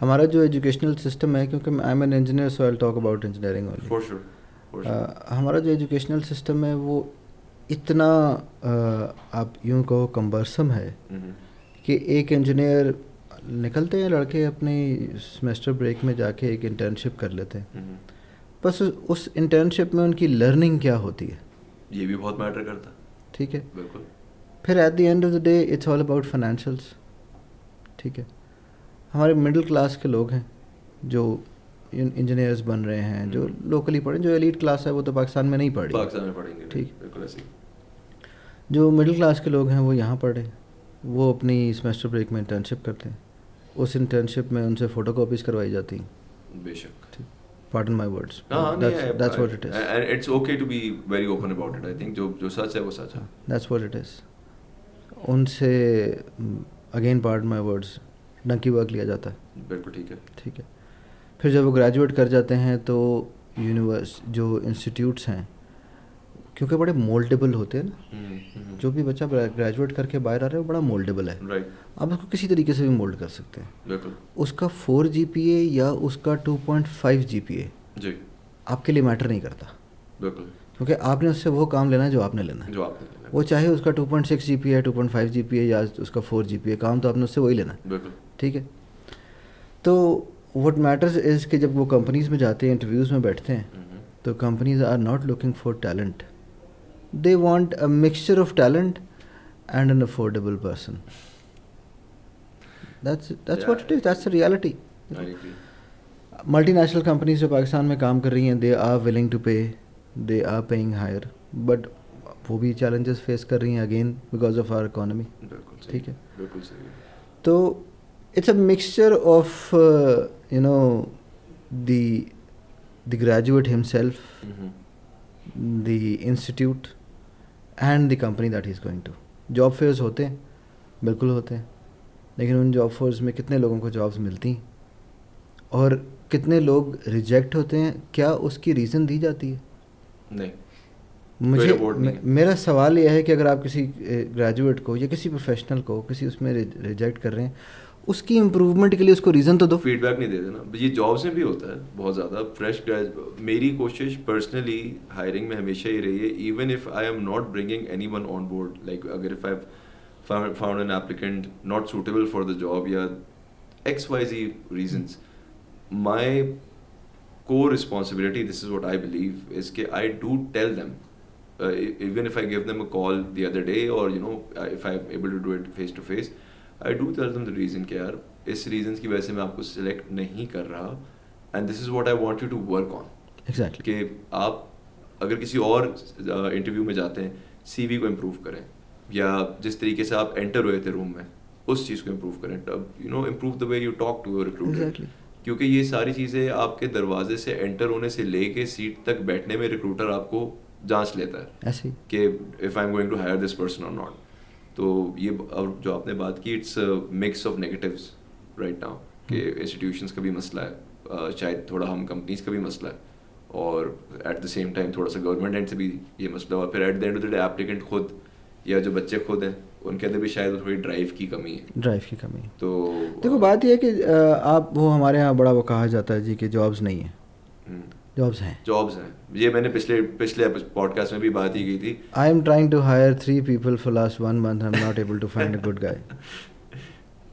Speaker 2: ہمارا جو ایجوکیشنل سسٹم ہے, کیونکہ I am an engineer so I will talk about engineering only, ہمارا جو ایجوکیشنل سسٹم ہے وہ اتنا آپ یوں کہو کمبرسم ہے کہ ایک انجینئر نکلتے ہیں لڑکے اپنی سیمسٹر بریک میں جا کے ایک انٹرنشپ کر لیتے ہیں, بس اس انٹرنشپ میں ان کی لرننگ کیا ہوتی ہے
Speaker 1: یہ بھی بہت میٹر کرتا ہے.
Speaker 2: ٹھیک ہے,
Speaker 1: بالکل.
Speaker 2: پھر at the end of the day it's all about financials. ٹھیک ہے, ہمارے مڈل کلاس کے لوگ ہیں جو انجینئرز بن رہے ہیں, جو لوکلی پڑھے, جو ایلیٹ کلاس ہے وہ تو پاکستان میں نہیں پڑھ رہی,
Speaker 1: پاکستان میں پڑھیں گے.
Speaker 2: ٹھیک,
Speaker 1: بالکل ایسے.
Speaker 2: جو مڈل کلاس کے لوگ ہیں وہ یہاں پڑھے, وہ اپنی سیمسٹر بریک میں انٹرنشپ کرتے ہیں, اس انٹرنشپ میں ان سے فوٹو کاپیز کروائی جاتی ہیں.
Speaker 1: بے شک.
Speaker 2: Pardon my words, that's what it is,
Speaker 1: and it's okay to be very open about it. I think جو سچ ہے وہ سچ ہے.
Speaker 2: That's what it is. ان سے again pardon my words donkey work لیا جاتا ہے.
Speaker 1: بالکل ٹھیک ہے.
Speaker 2: ٹھیک ہے, پھر جب وہ گریجویٹ کر جاتے ہیں تو جو انسٹیٹیوٹس ہیں, کیونکہ بڑے مولڈیبل ہوتے ہیں نا. جو بھی بچہ گریجویٹ کر کے باہر آ رہا ہے وہ بڑا مولڈیبل ہے. آپ اس کو کسی طریقے سے بھی مولڈ کر سکتے ہیں. اس کا 4 GPA یا اس کا 2.5 GPA آپ کے لیے میٹر نہیں کرتا, کیونکہ آپ نے اس سے وہ کام لینا ہے جو آپ نے لینا ہے. وہ چاہے اس کا 2.6 GPA ہے, 2.5 GPA یا اس کا 4 GPA, کام تو آپ نے اس سے وہی لینا ہے. ٹھیک ہے. تو وٹ میٹرز از کہ جب وہ کمپنیز میں جاتے ہیں, انٹرویوز میں بیٹھتے ہیں, تو companies are not looking for talent, they want a mixture of talent and an affordable person. that's what it is, that's the reality. Multinational companies جو پاکستان میں کام کر رہی ہیں, they are willing to pay, they are paying higher, but وہ بھی challenges face کر رہی ہیں again because of our economy. ٹھیک ہے. تو it's a mixture of you know the graduate himself, the institute and the company that he is going to. Job fairs ہوتے ہیں, بالکل ہوتے ہیں, لیکن ان جاب فیئرز میں کتنے لوگوں کو جابس ملتی ہیں اور کتنے لوگ ریجیکٹ ہوتے ہیں؟ کیا اس کی ریزن دی جاتی ہے؟
Speaker 1: نہیں.
Speaker 2: میرا سوال یہ ہے کہ اگر آپ کسی گریجویٹ کو یا کسی پروفیشنل کو کسی اس میں ریجیکٹ کر رہے ہیں, اس کی امپروومنٹ کے لیے اس کو ریزن تو دو.
Speaker 1: فیڈ بیک نہیں دیتے نا. یہ جابس میں بھی ہوتا ہے بہت زیادہ. فریش میری کوشش پرسنلی ہائرنگ میں ہمیشہ ہی رہی ہے, even if I am not bringing anyone on board, like اگر if I found an applicant not suitable for the job یا XYZ reasons, my core responsibility, this is what I believe, is that I do tell them, even if I give them a call the other day, or you know, if I'm able to do it face to face, I do tell them the reason کہ یار اس reasons کی وجہ سے میں آپ کو select نہیں کر رہا, and this is what I want you to work on.
Speaker 2: Exactly.
Speaker 1: کہ آپ اگر کسی اور انٹرویو میں جاتے ہیں, CV کو امپروو کریں, یا جس طریقے سے آپ انٹر ہوئے تھے روم میں اس چیز کو امپروو کریں. You know, improve the way you talk to your recruiter, کیونکہ یہ ساری چیزیں آپ کے دروازے سے انٹر ہونے سے لے کے سیٹ تک بیٹھنے میں ریکروٹر آپ کو جانچ لیتا ہے کہ if I am going to hire this person اور ناٹ. تو یہ جو آپ نے بات کی, it's mix of negatives right now, کہ انسٹیٹیوشنس کا بھی مسئلہ ہے, شاید تھوڑا ہم کمپنیز کا بھی مسئلہ ہے, اور ایٹ دا سیم ٹائم تھوڑا سا گورنمنٹ اینڈ سے بھی یہ مسئلہ, اور پھر at the end of the day applicant خود یا جو بچے خود ہیں ان کے اندر بھی شاید تھوڑی ڈرائیو کی کمی ہے. تو
Speaker 2: دیکھو بات یہ ہے کہ آپ وہ ہمارے یہاں بڑا وہ کہا جاتا ہے جی کہ جابس نہیں ہیں. جابس ہیں. یہ میں نے پچھلے پوڈ کاسٹ میں بھی بات ہی کی تھی. I am trying to hire 3 people for last 1 month, I'm not able to find a good guy.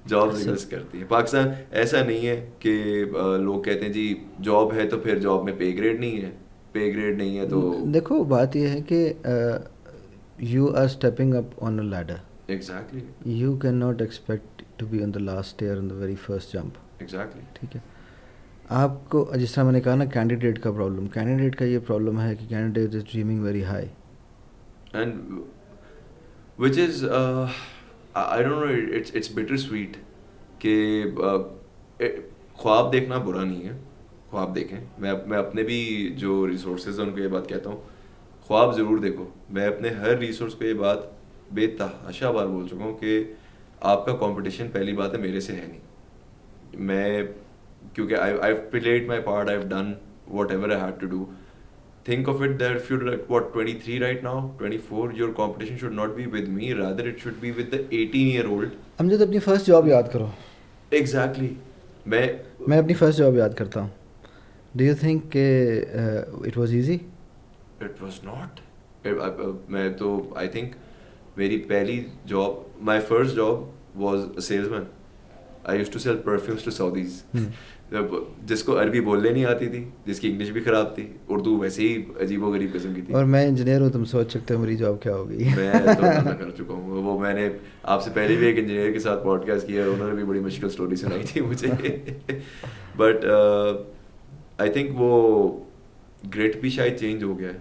Speaker 1: Jobs exist کرتی ہیں پاکستان. ایسا نہیں ہے کہ لوگ کہتے ہیں جی جاب ہے تو پھر جاب میں پے گریڈ نہیں ہے تو
Speaker 2: دیکھو بات یہ ہے کہ you are stepping up on a ladder.
Speaker 1: Exactly.
Speaker 2: You cannot expect to be on the last stair on the very first jump.
Speaker 1: Exactly.
Speaker 2: ٹھیک ہے. آپ کو جس طرح میں نے کہا نا, کینڈیڈیٹ کا پرابلم, کینڈیڈیٹ کا یہ پرابلم ہے کہ candidate is dreaming very high,
Speaker 1: and which is I don't know, it's bittersweet کہ خواب دیکھنا برا نہیں ہے, خواب دیکھیں. میں اپنے بھی جو ریسورسز ہیں ان کو یہ بات کہتا ہوں, خواب ضرور دیکھو. میں اپنے ہر ریسورس کو یہ بات بے تحاشا بار بول چکا ہوں کہ آپ کا کمپٹیشن پہلی بات ہے میرے سے ہے نہیں. میں کیونکہ I've played my part, I've done whatever I had to do. Think of it that if you're like, what, 23 right now, 24, your competition should not be with me, rather it should be with the 18-year-old.
Speaker 2: امجد اپنی first job یاد کرو.
Speaker 1: Exactly. میں
Speaker 2: اپنی first job یاد کرتا ہوں. Do you think کہ it was easy?
Speaker 1: It was not. میں تو I think میری پہلی job, my first job was a salesman. I used to sell perfumes to Saudis. جس کو عربی بولنے نہیں آتی تھی, جس کی انگلش بھی خراب تھی, اردو ویسے ہی عجیب و غریب قسم کی تھی.
Speaker 2: اور میں انجینئر ہوں, تم سوچ سکتے ہو میری جاب کیا ہوگی.
Speaker 1: میں تو اندازہ کر چکا ہوں. وہ میں نے آپ سے پہلے بھی ایک انجینئر کے ساتھ پوڈ کاسٹ کیا, انہوں نے بھی بڑی مشکل اسٹوری سنائی تھی مجھے. بٹ آئی تھنک وہ گریٹ بھی شاید چینج ہو گیا ہے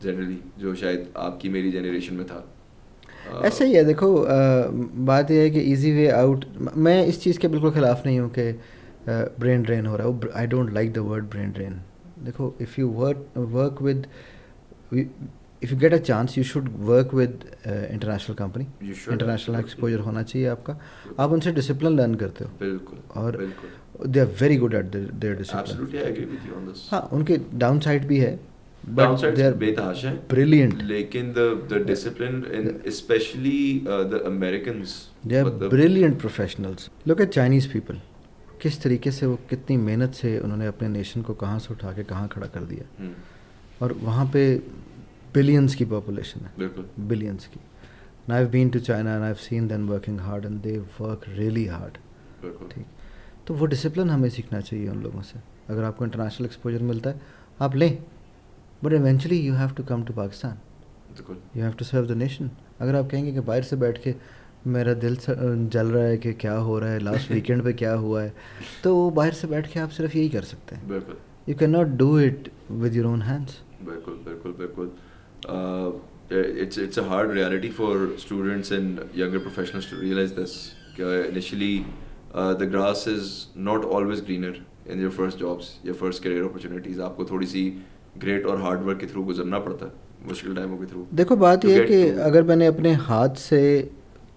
Speaker 1: جنرلی, جو شاید آپ کی میری جنریشن میں تھا.
Speaker 2: ایسا ہی ہے. دیکھو بات یہ ہے کہ ایزی وے آؤٹ, میں اس چیز کے بالکل خلاف نہیں ہوں کہ برین ڈرین ہو رہا ہے. I don't like the word brain drain. دیکھو if you work with, if you get a chance you should work with international company. International exposure ہونا چاہیے آپ کا. آپ ان سے ڈسپلن لرن کرتے ہو.
Speaker 1: بالکل.
Speaker 2: اور they are very good at their discipline. ہاں, ان کے ڈاؤن سائڈ بھی ہے,
Speaker 1: down
Speaker 2: but
Speaker 1: side
Speaker 2: they are
Speaker 1: بے تحاشا ہیں
Speaker 2: brilliant.
Speaker 1: لیکن the discipline and especially the Americans
Speaker 2: They are brilliant professionals. Look at Chinese people. کس طریقے سے وہ کتنی محنت سے انہوں نے اپنے نیشن کو کہاں سے اٹھا کے کہاں کھڑا کر دیا, اور وہاں پہ بلینس کی پاپولیشن ہے,
Speaker 1: بالکل
Speaker 2: بلینس کی. And I've been to China and I've seen them working hard and they work really hard.
Speaker 1: بالکل
Speaker 2: ٹھیک, تو وہ ڈسپلن ہمیں سیکھنا چاہیے ان لوگوں سے. اگر آپ کو انٹرنیشنل ایکسپوجر ملتا ہے آپ لیں, but eventually you have to come to Pakistan,
Speaker 1: بالکل
Speaker 2: you have to serve the nation. اگر آپ کہیں گے کہ باہر سے بیٹھ کے میرا دل جل رہا ہے کہ کیا ہو رہا ہے, لاسٹ ویکینڈ پہ کیا ہوا ہے, تو وہ باہر سے بیٹھ کے آپ صرف یہی کر سکتے ہیں.
Speaker 1: بالکل
Speaker 2: you can not do it with your own hands.
Speaker 1: بالکل بالکل بالکل. it's a hard reality for students and younger professionals to realize this. Initially, the grass is not always greener in your first jobs, your first career opportunities. آپ کو تھوڑی سی great اور hard work کے through گزرنا پڑتا ہے, مشکل ٹائموں کے تھرو.
Speaker 2: دیکھو بات یہ ہے کہ اگر میں نے اپنے ہاتھ سے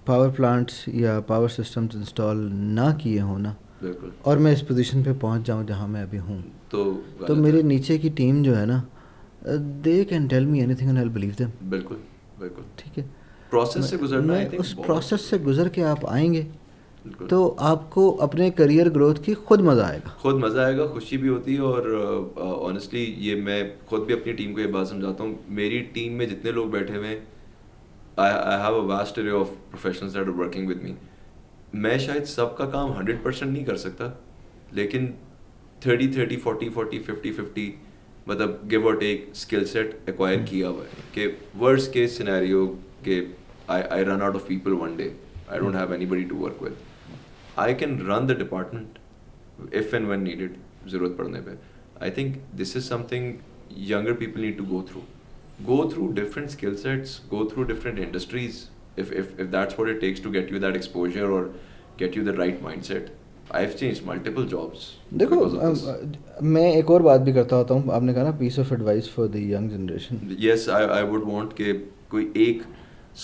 Speaker 2: پاور پلانٹس یا پاور سسٹمز انسٹال نہ کیے ہوں نا,
Speaker 1: بالکل,
Speaker 2: اور میں اس پوزیشن پہ پہنچ جاؤں جہاں میں ابھی ہوں,
Speaker 1: تو
Speaker 2: میرے نیچے کی ٹیم جو ہے نا, they can tell me any thing and I will believe them.
Speaker 1: بالکل بالکل.
Speaker 2: ٹھیک ہے,
Speaker 1: پروسیس سے گزرنا ہے,
Speaker 2: اس پروسیس سے گزر کے آپ آئیں گے تو آپ کو اپنے کریئر گروتھ کی خود مزہ آئے گا,
Speaker 1: خود مزہ آئے گا, خوشی بھی ہوتی ہے. اور آنیسٹلی یہ میں خود بھی اپنی ٹیم کو یہ بات سمجھاتا ہوں, میری ٹیم میں جتنے لوگ بیٹھے ہوئے ہیں, I have a vast array of professionals that are working with me. میں شاید سب کا کام 100% نہیں کر سکتا, لیکن 30-30, 40-40, 50-50 مطلب گیو اور ٹیک اسکل سیٹ ایکوائر کیا ہوا ہے کہ ورسٹ کیس سینیریو کہ I run out of people one day, I don't have anybody to work with, I can run the department if and when needed, ضرورت پڑنے پہ. I think this is something younger people need to go through different skill sets, go through different industries, if that's what it takes to get you that exposure or get you the right mindset. I've changed multiple jobs.
Speaker 2: دیکھو میں ایک اور بات بھی کرتا ہوتا ہوں, آپ نے کہا نا piece of advice for the young generation.
Speaker 1: Yes, I would want کہ کوئی ایک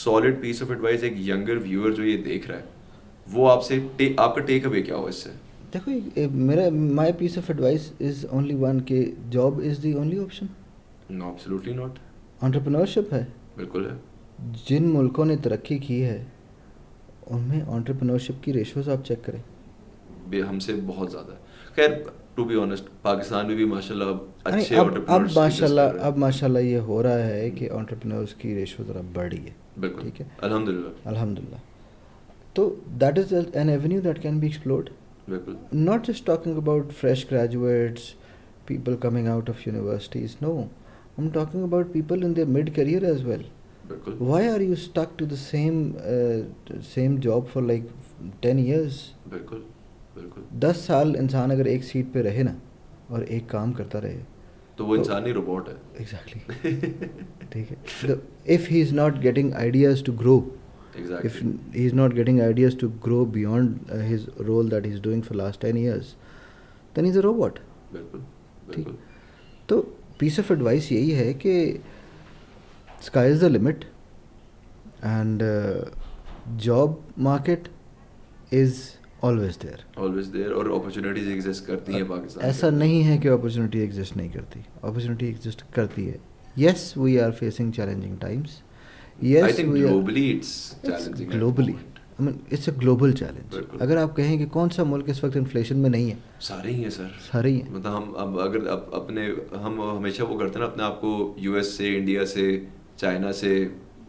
Speaker 1: solid piece of advice ایک younger viewer جو یہ دیکھ رہا ہے وہ آپ سے آپ کا ٹیک اوے کیا ہو اس سے.
Speaker 2: دیکھو میرا my piece of advice is only one کہ job is the only option.
Speaker 1: No, absolutely not.
Speaker 2: Entrepreneurship ہے,
Speaker 1: بالکل ہے.
Speaker 2: جن ملکوں نے ترقی کی ہے ان میں انٹرپرینورشپ کی ریشوز آپ چیک کریں,
Speaker 1: ہم سے بہت زیادہ ہے. خیر ٹو بی آنیسٹ پاکستان میں بھی ماشاء اللہ اچھے انٹرپرینورز
Speaker 2: اب ماشاء اللہ یہ ہو رہا ہے کہ انٹرپرینورز کی ریشو ذرا بڑھ رہی ہے.
Speaker 1: بالکل,
Speaker 2: ٹھیک ہے,
Speaker 1: الحمدللہ.
Speaker 2: تو that is an avenue that can be explored.
Speaker 1: بالکل,
Speaker 2: not just talking about fresh graduates, people coming out of universities, no, I'm talking about people in their mid career as well.
Speaker 1: بالکل.
Speaker 2: Why are you stuck to the same job for like 10 years?
Speaker 1: بالکل بالکل.
Speaker 2: 10 سال انسان اگر ایک set پہ رہے نا اور ایک کام کرتا رہے
Speaker 1: تو وہ انسان ہی روبوٹ ہے.
Speaker 2: ایگزیکٹلی. ٹھیک ہے, if he is not getting ideas to grow,
Speaker 1: Exactly.
Speaker 2: if he is not getting ideas to grow beyond his role that he is doing for last 10 years, then he is a robot.
Speaker 1: بالکل بالکل.
Speaker 2: تو پیس of advice یہی ہے کہ sky is the limit, and job market is always there,
Speaker 1: اور opportunities exist کرتی ہیں پاکستان.
Speaker 2: ایسا نہیں ہے کہ اپرچونیٹی ایگزسٹ نہیں کرتی, اپرچونیٹی ایگزسٹ کرتی ہے. Yes we are facing challenging times.
Speaker 1: Yes, I think globally it's challenging.
Speaker 2: Globally, I mean it's a global challenge. اگر آپ کہیں کہ کون سا ملک اس وقت انفلیشن میں نہیں ہے,
Speaker 1: سارے ہی ہیں سر,
Speaker 2: سارے ہی ہیں.
Speaker 1: مطلب ہم اگر اپنے ہم ہمیشہ وہ کرتے ہیں نا اپنے آپ کو یو ایس سے, انڈیا سے, چائنا سے,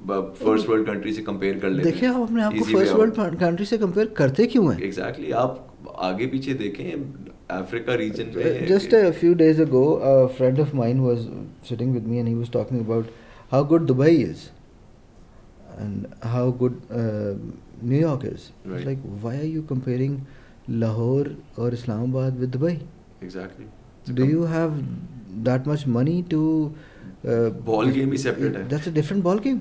Speaker 1: فرسٹ ورلڈ کنٹری سے کمپیئر کر لیتے ہیں.
Speaker 2: دیکھیں آپ اپنے آپ کو فرسٹ ورلڈ کنٹری سے کمپیئر کرتے کیوں ہیں؟
Speaker 1: ایگزیکٹلی, آپ آگے پیچھے دیکھیں افریقہ ریجن میں.
Speaker 2: Just a few days ago a friend of mine was sitting with me and he was talking about how good Dubai is and how good New York is.
Speaker 1: Right.
Speaker 2: It's like, why are you comparing Lahore or Islamabad with Dubai?
Speaker 1: Exactly.
Speaker 2: Do you have that much money to
Speaker 1: ball game he separate ہے.
Speaker 2: That's a different ball game.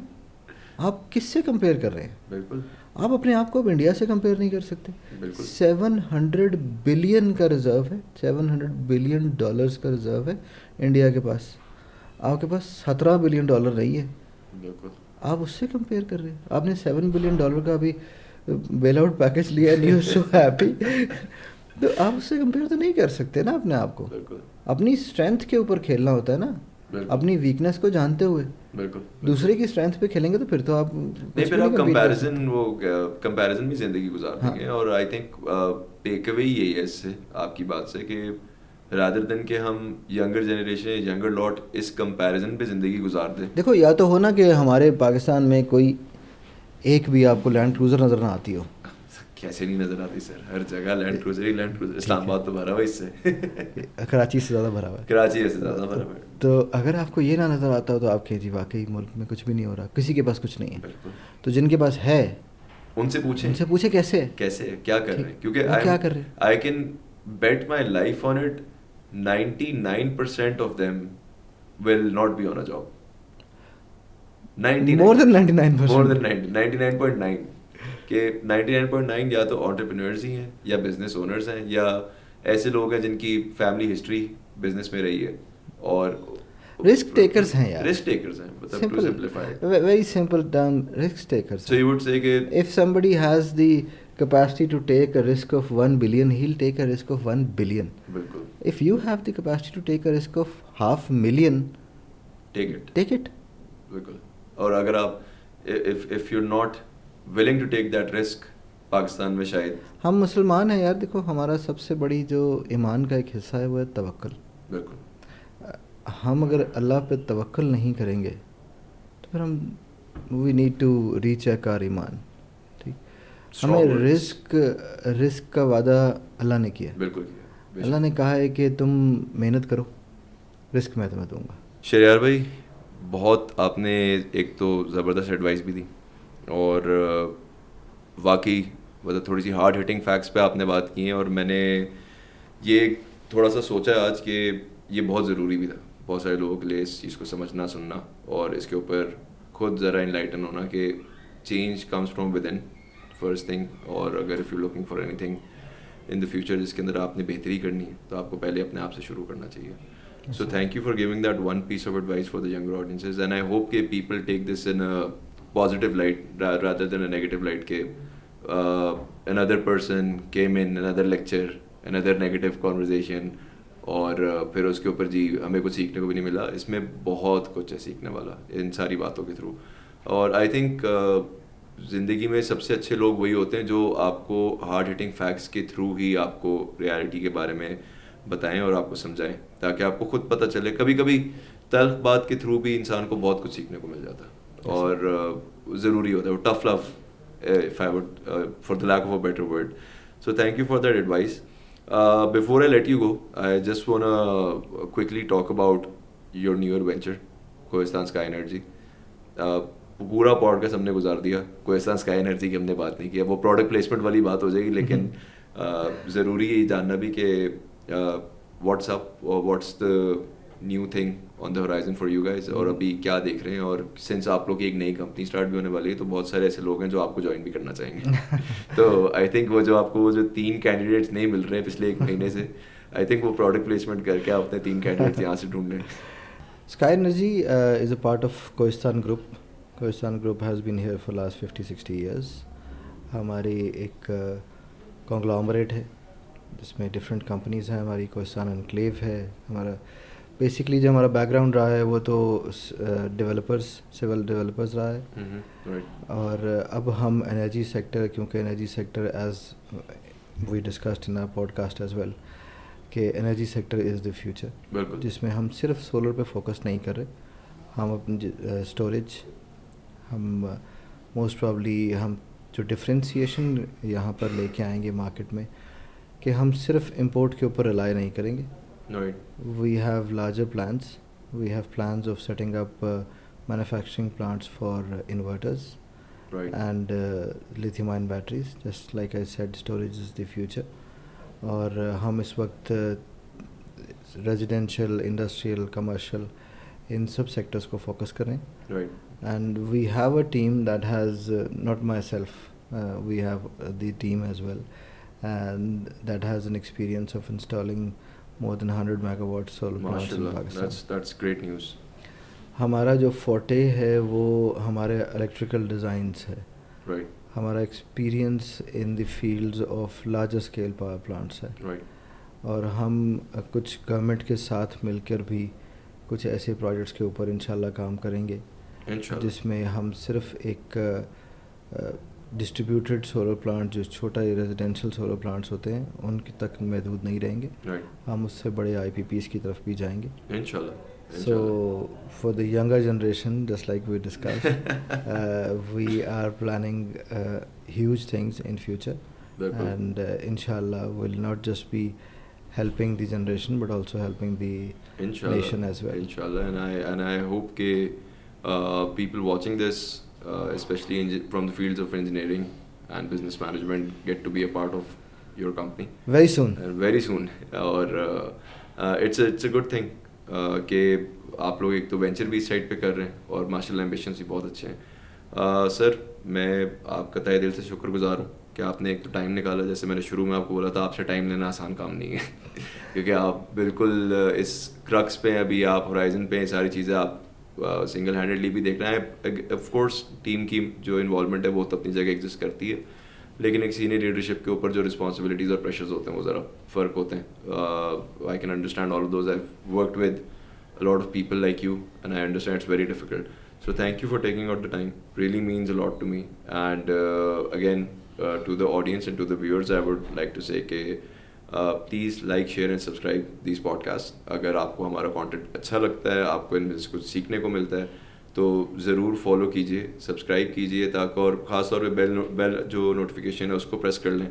Speaker 2: آپ کس سے compare کر رہے ہیں؟
Speaker 1: بالکل.
Speaker 2: آپ اپنے آپ کو اب انڈیا سے کمپیئر نہیں کر سکتے.
Speaker 1: بالکل.
Speaker 2: 700 بلین کا ریزرو ہے, $700 بلین کا ریزرو ہے انڈیا کے پاس. آپ کے پاس $17 بلین نہیں ہے.
Speaker 1: بالکل.
Speaker 2: آپ اس سے کمپیئر کر رہے ہیں. آپ نے $7 بلین کا بھی بیل آؤٹ پیکج لیا, نہیں سو ہیپی. تو آپ اس سے کمپیئر تو نہیں کر سکتے نا اپنے آپ کو.
Speaker 1: بالکل.
Speaker 2: اپنی اسٹرینتھ کے اوپر کھیلنا ہوتا ہے نا. اپنی ویکنیس کو جانتے ہوئے
Speaker 1: بالکل
Speaker 2: دوسرے کی اسٹرینتھ پہ کھیلیں گے تو پھر تو آپ
Speaker 1: نہیں، پھر آپ کمپیریزن بھی زندگی گزار دیں گے. اور آئی تھنک ٹیک اوے یہی ہے اس سے آپ کی بات سے کہ رادر دین کہ ہم ینگر جنریشن ینگر لاٹ اس کمپیریزن پہ زندگی گزار دیں.
Speaker 2: دیکھو یا تو ہو نا کہ ہمارے پاکستان میں کوئی ایک بھی آپ کو لینڈ کروزر نظر نہ آتی ہو.
Speaker 1: کیسے نہیں نظر آتی سر؟ ہر جگہ لینڈ کروزر ہی لینڈ کروزر. اسلام آباد تو بھرا ہوا اس سے،
Speaker 2: کراچی سے زیادہ بھرا ہوا ہے.
Speaker 1: کراچی سے زیادہ بھرا ہوا ہے.
Speaker 2: تو اگر آپ کو یہ نہ نظر آتا ہو تو آپ کہیں جی واقعی ملک میں کچھ بھی نہیں ہو رہا، کسی کے پاس کچھ نہیں ہے.
Speaker 1: بالکل.
Speaker 2: تو جن کے پاس ہے
Speaker 1: ان سے
Speaker 2: پوچھیں کیسے
Speaker 1: کیا کر رہے ہیں، کیونکہ
Speaker 2: کیا کر رہے ہیں.
Speaker 1: I can bet my life on it 99% of them will not be on a job.
Speaker 2: More than
Speaker 1: 99.9 کہ 99.9 یا تو انٹرپرینورز ہی ہیں یا بزنس اونرز ہیں یا ایسے لوگ ہیں جن کی فیملی ہسٹری بزنس میں رہی ہے اور
Speaker 2: رسک ٹیکرز ہیں یار.
Speaker 1: رسک ٹیکرز ہیں، مطلب to simplify it
Speaker 2: very simple term, risk takers.
Speaker 1: So you would say کہ
Speaker 2: if somebody has the capacity to take a risk of 1 billion, he'll take a risk of 1 billion.
Speaker 1: بالکل.
Speaker 2: If you have the capacity to take a risk of 500,000, take it.
Speaker 1: بالکل. اور اگر آپ if you're not willing to take that risk، Pakistan میں شاید
Speaker 2: ہم مسلمان ہیں یار. دیکھو ہمارا سب سے بڑی جو ایمان کا ایک حصہ ہے وہ ہے توکل.
Speaker 1: بالکل.
Speaker 2: ہم اگر اللہ پہ توکل نہیں کریں گے تو پھر ہم we need to recheck our ایمان. ٹھیک. ہمیں رسک کا وعدہ اللہ نے کیا.
Speaker 1: بالکل.
Speaker 2: اللہ نے کہا ہے کہ تم محنت کرو، رسک میں تمہیں دوں گا.
Speaker 1: شہریار بھائی، بہت آپ نے ایک تو زبردست ایڈوائس بھی دی اور واقعی مطلب تھوڑی سی ہارڈ ہٹنگ فیکٹس پہ آپ نے بات کی ہیں. اور میں نے یہ تھوڑا سا سوچا آج کہ یہ بہت ضروری بھی تھا بہت سارے لوگوں کے لیے اس چیز کو سمجھنا سننا اور اس کے اوپر خود ذرا انلائٹن ہونا کہ change comes from with in first thing. اور اگر if you looking for any thing in the future جس کے اندر آپ نے بہتری کرنی ہے تو آپ کو پہلے اپنے آپ سے شروع کرنا چاہیے. So thank you for giving that one piece of advice for the younger audiences, and I hope that people take this in a positive light rather than a negative light کہ another person came in, another lecture, another negative conversation اور پھر اس کے اوپر جی ہمیں کچھ سیکھنے کو بھی نہیں ملا. اس میں بہت کچھ ہے سیکھنے والا ان ساری باتوں کے تھرو. اور آئی تھنک زندگی میں سب سے اچھے لوگ وہی ہوتے ہیں جو آپ کو ہارڈ ہٹنگ فیکٹس کے تھرو ہی آپ کو ریالٹی کے بارے میں بتائیں اور آپ کو سمجھائیں تاکہ آپ کو خود پتہ چلے. کبھی کبھی تلخ بات کے تھرو بھی انسان کو بہت کچھ سیکھنے کو مل جاتا ہے اور ضروری ہوتا ہے وہ tough love if I would for the lack of a better word. So thank you for that advice. Before I let you go, I just want to quickly talk about your newer venture, Kohistan sky energy. پورا podcast ہم نے گزار دیا Kohistan sky energy کی ہم نے بات نہیں کی. وہ پروڈکٹ پلیسمنٹ والی بات ہو جائے گی لیکن ضروری یہ جاننا بھی کہ what's up what's the new thing on the horizon for you guys اور ابھی کیا دیکھ رہے ہیں. اور سنس آپ لوگ کی ایک نئی کمپنی اسٹارٹ بھی ہونے والی ہے تو بہت سارے ایسے لوگ ہیں جو آپ کو جوائن بھی کرنا چاہیں گے. تو آئی تھنک وہ جو آپ کو وہ جو 3 کینڈیڈیٹس نہیں مل رہے ہیں پچھلے 1 مہینے سے آئی تھنک وہ پروڈکٹ پلیسمنٹ کر کے آپ اپنے 3 کینڈیڈیٹس یہاں سے ڈھونڈ لیں.
Speaker 2: Sky energy is a part of Kohistan group. Kohistan group has been here for last 50-60 years. ہماری ایک کانگلامریٹ ہے جس میں ڈفرینٹ کمپنیز ہیں. ہماری کوہستان انکلیو ہے. ہمارا بیسکلی جو ہمارا بیک گراؤنڈ رہا ہے وہ تو ڈیولپرز سول ڈیولپرز رہا ہے. اور اب ہم انرجی سیکٹر کیونکہ energy sector as we discussed in podcast as well کہ energy sector is the future جس میں ہم صرف سولر پہ فوکس نہیں کر رہے. ہم اپنی اسٹوریج ہم موسٹ پرابلی ہم جو ڈفرینسیشن یہاں پر لے کے آئیں گے مارکیٹ میں کہ ہم صرف امپورٹ کے اوپر ریلائی نہیں کریں گے. We have larger plans. We have plans of setting up manufacturing plants for inverters and lithium-ion batteries. Just like I said, storage is the future. اور ہم اس وقت ریزیڈینشیل, انڈسٹریل, کمرشل ان سب سیکٹرز کو focus کریں. And we have a team that has not myself, we have the team as well, and that has an experience of installing more than 100 megawatt solar plants in Pakistan.
Speaker 1: That's great news.
Speaker 2: ہمارا جو forte ہے وہ ہمارے electrical designs ہے. ہمارا experience in the fields of larger scale power plants ہے. اور ہم کچھ گورنمنٹ کے ساتھ مل کر بھی کچھ ایسے پروجیکٹس کے اوپر انشاءاللہ کام کریں گے
Speaker 1: انشاءاللہ.
Speaker 2: جس میں ہم صرف ایک ڈسٹریبیوٹیڈ سولر پلانٹ جو چھوٹا ریزیڈینشیل سولر پلانٹس ہوتے ہیں ان کی تک محدود نہیں رہیں گے, ہم اس سے بڑے آئی پی پیز کی طرف بھی جائیں گے
Speaker 1: انشاءاللہ.
Speaker 2: So for the younger generation, just like we discussed, we are planning huge things in future, and inshallah will not just be helping the generation but also helping the nation as well.
Speaker 1: Inshallah, and I hope ke people watching this, especially from the fields of engineering and business management, get to be a part of your company
Speaker 2: very soon.
Speaker 1: Very soon. Or it's a good thing کہ آپ لوگ ایک تو venture بھی اس side پہ کر رہے ہیں اور ماشاء اللہ ایمبیشنس بھی بہت اچھے ہیں. سر میں آپ کا تہہ دل سے شکر گزار ہوں کہ آپ نے ایک تو ٹائم نکالا. جیسے میں نے شروع میں آپ کو بولا تھا, آپ سے ٹائم لینا آسان کام نہیں ہے کیونکہ آپ بالکل اس کرکس پہ ہیں ابھی, آپ ہورائزن پہ ہیں, ساری چیزیں آپ سنگل ہینڈیڈلی بھی دیکھ رہے ہیں. آف کورس ٹیم کی جو انوالومنٹ ہے وہ تو اپنی جگہ ایگزسٹ کرتی ہے, لیکن ایک سینئر لیڈرشپ کے اوپر جو رسپانسبلٹیز اور پریشرز ہوتے ہیں وہ ذرا فرق ہوتے ہیں. I can understand all of those. I have worked with a lot of people like you and I understand it's very difficult. So thank you for taking out the time. Really means a lot to me. And again, to the audience and to the viewers, I would like to say کہ please like, share and subscribe these podcasts. اگر آپ کو ہمارا content اچھا لگتا ہے, آپ کو ان میں سے کچھ سیکھنے کو ملتا ہے, تو ضرور فالو کیجیے, سبسکرائب کیجیے, تاکہ اور خاص طور پہ بیل جو نوٹیفیکیشن ہے اس کو پریس کر لیں,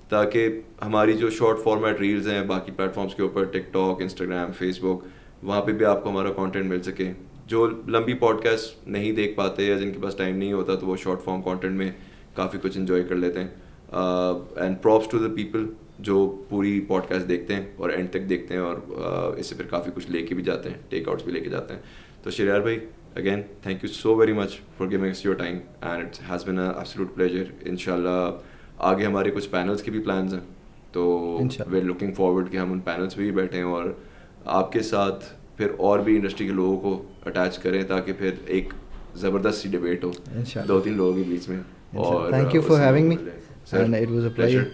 Speaker 1: تاکہ ہماری جو شارٹ فارمیٹ ریلز ہیں باقی پلیٹ فارمس کے اوپر, ٹک ٹاک, انسٹاگرام, فیس بک, وہاں پہ بھی آپ کو ہمارا کانٹینٹ مل سکے. جو لمبی پوڈ کاسٹ نہیں دیکھ پاتے یا جن کے پاس ٹائم نہیں ہوتا, تو وہ شارٹ فارم کانٹینٹ میں کافی کچھ انجوائے کر لیتے ہیں. And props to the people جو پوری پوڈ کاسٹ دیکھتے ہیں اور اینڈ تک دیکھتے ہیں, اور اس سے پھر کافی کچھ لے کے بھی جاتے ہیں, ٹیک آؤٹس بھی لے کے جاتے ہیں. تو شریار بھائی, again thank you so very much for giving us your time and it has been an absolute pleasure. انشاءاللہ آگے ہمارے کچھ پینلس کے بھی پلانز ہیں, تو we're looking forward کہ ہم ان پینلس پہ بھی بیٹھیں اور آپ کے ساتھ پھر اور بھی انڈسٹری کے لوگوں کو اٹیچ کریں, تاکہ پھر ایک زبردست سی ڈبیٹ ہو 2-3 لوگوں کے بیچ میں. اور
Speaker 2: thank you for having me and it was a pleasure.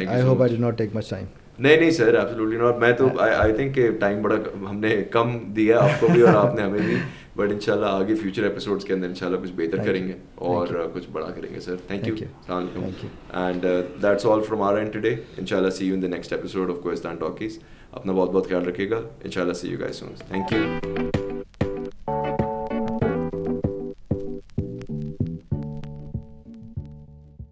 Speaker 2: I hope I did not take much time.
Speaker 1: نہیں سر, ایبسلیوٹلی ناٹ. میں تو آئی تھنک کہ ٹائم بڑا ہم نے کم دیا آپ کو بھی اور آپ نے ہمیں بھی, بٹ ان شاء اللہ آگے فیوچر ایپیسوڈس کے اندر ان شاء اللہ کچھ بہتر کریں گے اور کچھ بڑا کریں گے. سر تھینک یو, السلام علیکم. And that's all from our end today. ان شاء اللہ see you in the next episode of Kohistan talkies. اپنا بہت بہت خیال رکھیے گا. ان شاء اللہ see you guys soon. Thank you.